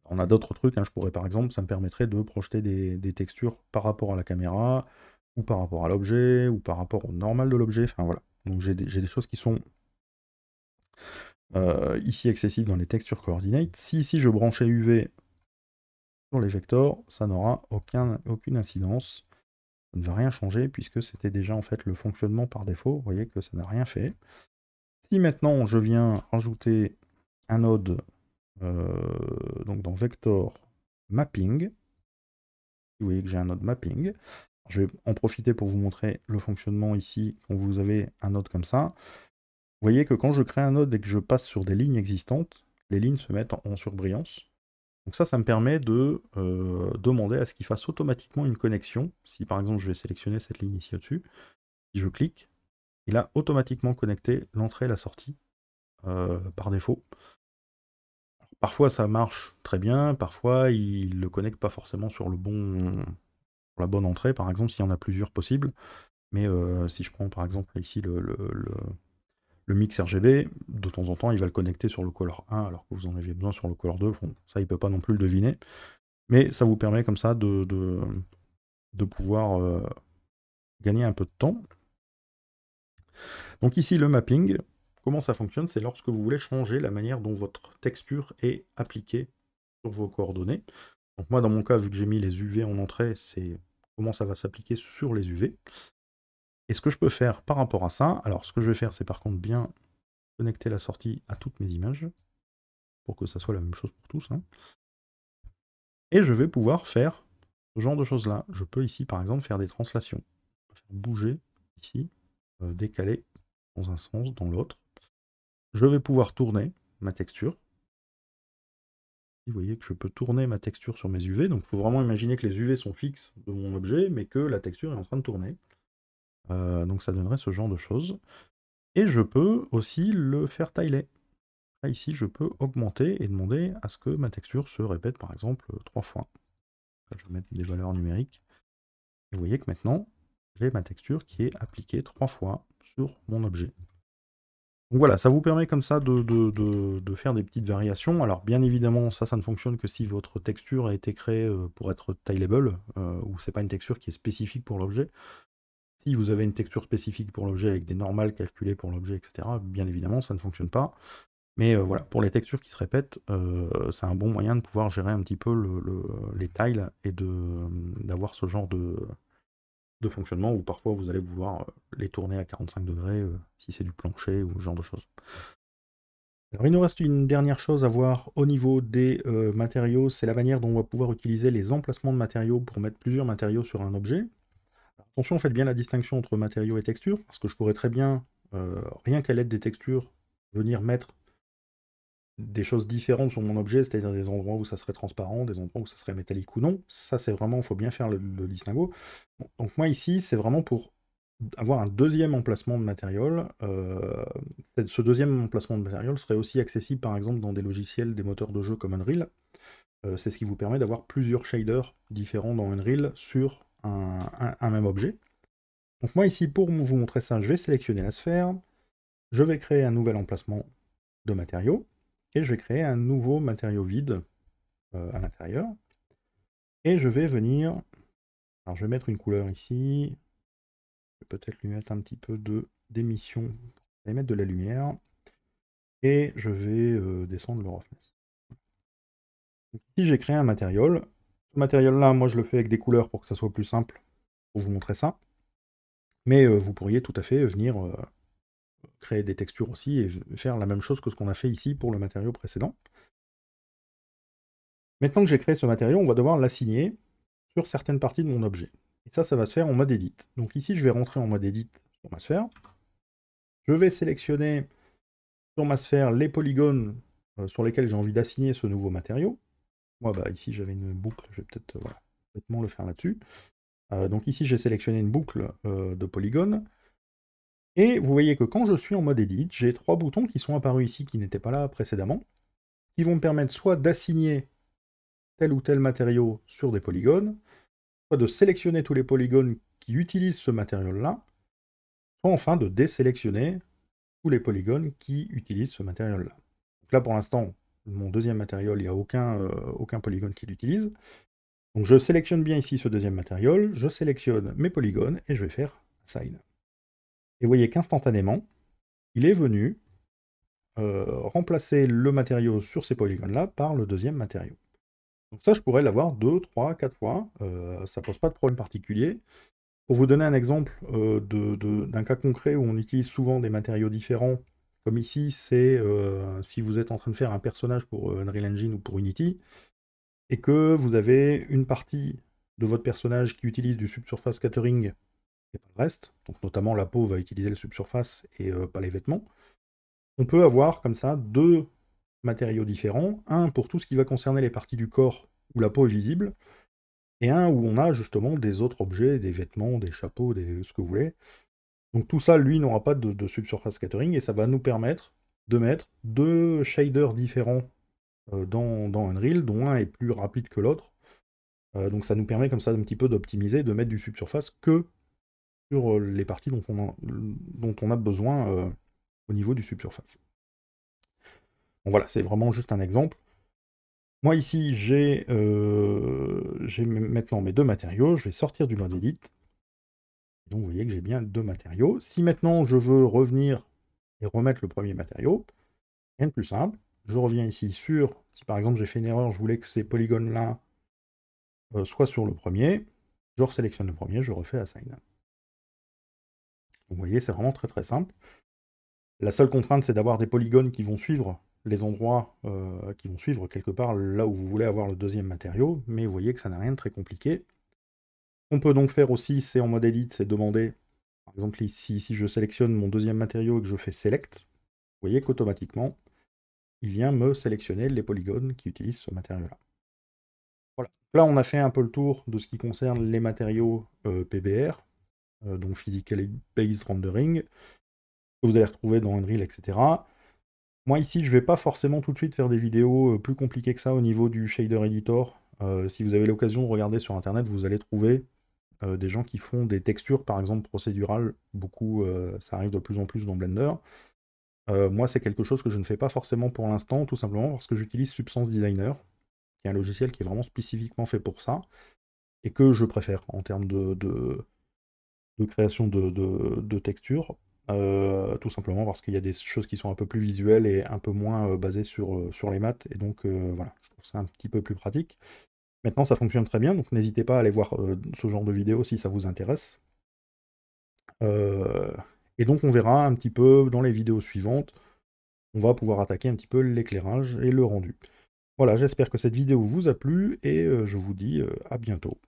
On a d'autres trucs, je pourrais par exemple, ça me permettrait de projeter des textures par rapport à la caméra, ou par rapport à l'objet, ou par rapport au normal de l'objet, enfin voilà. Donc j'ai des choses qui sont ici accessibles dans les textures coordinates. Si ici je branchais UV sur les vecteurs, ça n'aura aucune incidence. Ça ne va rien changer puisque c'était déjà en fait le fonctionnement par défaut. Vous voyez que ça n'a rien fait. Si maintenant je viens rajouter un node donc dans Vector Mapping, vous voyez que j'ai un node Mapping. Je vais en profiter pour vous montrer le fonctionnement ici quand vous avez un node comme ça. Vous voyez que quand je crée un node et que je passe sur des lignes existantes, les lignes se mettent en surbrillance. Donc ça me permet de demander à ce qu'il fasse automatiquement une connexion. Si par exemple je vais sélectionner cette ligne ici au-dessus, si je clique, il a automatiquement connecté l'entrée et la sortie par défaut. Alors, parfois ça marche très bien, parfois il ne le connecte pas forcément sur la bonne entrée, par exemple s'il y en a plusieurs possibles. Mais si je prends par exemple ici le mix RGB, de temps en temps il va le connecter sur le color 1 alors que vous en avez besoin sur le color 2. Bon, ça il ne peut pas non plus le deviner. Mais ça vous permet comme ça de pouvoir gagner un peu de temps. Donc ici le mapping, comment ça fonctionne? C'est lorsque vous voulez changer la manière dont votre texture est appliquée sur vos coordonnées. Donc moi dans mon cas, vu que j'ai mis les UV en entrée, c'est comment ça va s'appliquer sur les UV. Et ce que je peux faire par rapport à ça, alors ce que je vais faire c'est par contre bien connecter la sortie à toutes mes images, pour que ça soit la même chose pour tous. Hein. Et je vais pouvoir faire ce genre de choses là. Je peux ici par exemple faire des translations. Faire bouger ici, décaler dans un sens, dans l'autre. Je vais pouvoir tourner ma texture. Vous voyez que je peux tourner ma texture sur mes UV, donc il faut vraiment imaginer que les UV sont fixes de mon objet, mais que la texture est en train de tourner. Donc ça donnerait ce genre de choses. Et je peux aussi le faire tiler. Là, ici, je peux augmenter et demander à ce que ma texture se répète, par exemple, 3 fois. Là, je vais mettre des valeurs numériques. Et vous voyez que maintenant, j'ai ma texture qui est appliquée 3 fois sur mon objet. Donc voilà, ça vous permet comme ça de faire des petites variations. Alors bien évidemment, ça ne fonctionne que si votre texture a été créée pour être tileable, ou c'est pas une texture qui est spécifique pour l'objet. Si vous avez une texture spécifique pour l'objet avec des normales calculées pour l'objet, etc., bien évidemment, ça ne fonctionne pas. Mais voilà, pour les textures qui se répètent, c'est un bon moyen de pouvoir gérer un petit peu les tiles et d'avoir ce genre de fonctionnement où parfois vous allez vouloir les tourner à 45 degrés si c'est du plancher ou ce genre de choses. Alors il nous reste une dernière chose à voir au niveau des matériaux, c'est la manière dont on va pouvoir utiliser les emplacements de matériaux pour mettre plusieurs matériaux sur un objet. Alors, attention, faites bien la distinction entre matériaux et textures, parce que je pourrais très bien, rien qu'à l'aide des textures, venir mettre des choses différentes sur mon objet, c'est-à-dire des endroits où ça serait transparent, des endroits où ça serait métallique ou non. Ça, c'est vraiment, il faut bien faire le distinguo. Bon, donc moi ici, c'est vraiment pour avoir un deuxième emplacement de matériel. Ce deuxième emplacement de matériel serait aussi accessible par exemple dans des logiciels, des moteurs de jeu comme Unreal. C'est ce qui vous permet d'avoir plusieurs shaders différents dans Unreal sur un même objet. Donc moi ici, pour vous montrer ça, je vais sélectionner la sphère, je vais créer un nouvel emplacement de matériaux, et je vais créer un nouveau matériau vide à l'intérieur. Et je vais venir... Alors je vais mettre une couleur ici. Je vais peut-être lui mettre un petit peu d'émission. Je vais mettre de la lumière. Et je vais descendre le roughness. Donc, ici j'ai créé un matériau. Ce matériau-là, moi je le fais avec des couleurs pour que ça soit plus simple pour vous montrer ça. Mais vous pourriez tout à fait venir créer des textures aussi et faire la même chose que ce qu'on a fait ici pour le matériau précédent. Maintenant que j'ai créé ce matériau, on va devoir l'assigner sur certaines parties de mon objet. Et ça va se faire en mode edit. Donc ici, je vais rentrer en mode edit sur ma sphère. Je vais sélectionner sur ma sphère les polygones sur lesquels j'ai envie d'assigner ce nouveau matériau. Moi, ici, j'avais une boucle, je vais peut-être complètement le faire là-dessus. Donc ici, j'ai sélectionné une boucle de polygones. Et vous voyez que quand je suis en mode edit, j'ai 3 boutons qui sont apparus ici, qui n'étaient pas là précédemment, qui vont me permettre soit d'assigner tel ou tel matériau sur des polygones, soit de sélectionner tous les polygones qui utilisent ce matériau-là, soit enfin de désélectionner tous les polygones qui utilisent ce matériau-là. Donc là, pour l'instant, mon deuxième matériau, il n'y a aucun polygone qui l'utilise. Donc je sélectionne bien ici ce deuxième matériau, je sélectionne mes polygones et je vais faire Assign. Et vous voyez qu'instantanément, il est venu remplacer le matériau sur ces polygones-là par le deuxième matériau. Donc ça, je pourrais l'avoir 2, 3, 4 fois, ça pose pas de problème particulier. Pour vous donner un exemple d'un cas concret où on utilise souvent des matériaux différents, comme ici, c'est si vous êtes en train de faire un personnage pour Unreal Engine ou pour Unity, et que vous avez une partie de votre personnage qui utilise du subsurface scattering et pas le reste, donc notamment la peau va utiliser le subsurface et pas les vêtements, on peut avoir comme ça deux matériaux différents, un pour tout ce qui va concerner les parties du corps où la peau est visible, et un où on a justement des autres objets, des vêtements, des chapeaux, ce que vous voulez. Donc tout ça, lui, n'aura pas de subsurface scattering, et ça va nous permettre de mettre deux shaders différents dans Unreal, dont un est plus rapide que l'autre. Donc ça nous permet comme ça un petit peu d'optimiser, de mettre du subsurface que sur les parties dont on a besoin au niveau du subsurface. Bon voilà, c'est vraiment juste un exemple. Moi ici, j'ai maintenant mes deux matériaux, je vais sortir du mode edit. Donc vous voyez que j'ai bien deux matériaux. Si maintenant je veux revenir et remettre le premier matériau, rien de plus simple. Je reviens ici sur, si par exemple j'ai fait une erreur, je voulais que ces polygones-là soient sur le premier, je resélectionne le premier, je refais Assign. Donc vous voyez, c'est vraiment très très simple. La seule contrainte, c'est d'avoir des polygones qui vont suivre les endroits, qui vont suivre quelque part là où vous voulez avoir le deuxième matériau, mais vous voyez que ça n'a rien de très compliqué. Ce qu'on peut donc faire aussi, c'est en mode edit, c'est demander, par exemple ici, si je sélectionne mon deuxième matériau et que je fais Select, vous voyez qu'automatiquement, il vient me sélectionner les polygones qui utilisent ce matériau-là. Voilà. Là, on a fait un peu le tour de ce qui concerne les matériaux PBR, donc Physically Based Rendering, que vous allez retrouver dans Unreal, etc. Moi ici, je ne vais pas forcément tout de suite faire des vidéos plus compliquées que ça au niveau du shader editor. Si vous avez l'occasion de regarder sur internet, vous allez trouver des gens qui font des textures, par exemple procédurales. Beaucoup, ça arrive de plus en plus dans Blender. Moi, c'est quelque chose que je ne fais pas forcément pour l'instant, tout simplement parce que j'utilise Substance Designer, qui est un logiciel qui est vraiment spécifiquement fait pour ça, et que je préfère en termes de création de textures. Tout simplement parce qu'il y a des choses qui sont un peu plus visuelles et un peu moins basées sur les maths, et donc voilà, je trouve ça un petit peu plus pratique. Maintenant, ça fonctionne très bien, donc n'hésitez pas à aller voir ce genre de vidéo si ça vous intéresse. Et donc on verra un petit peu dans les vidéos suivantes, on va pouvoir attaquer un petit peu l'éclairage et le rendu. Voilà, j'espère que cette vidéo vous a plu, et je vous dis à bientôt.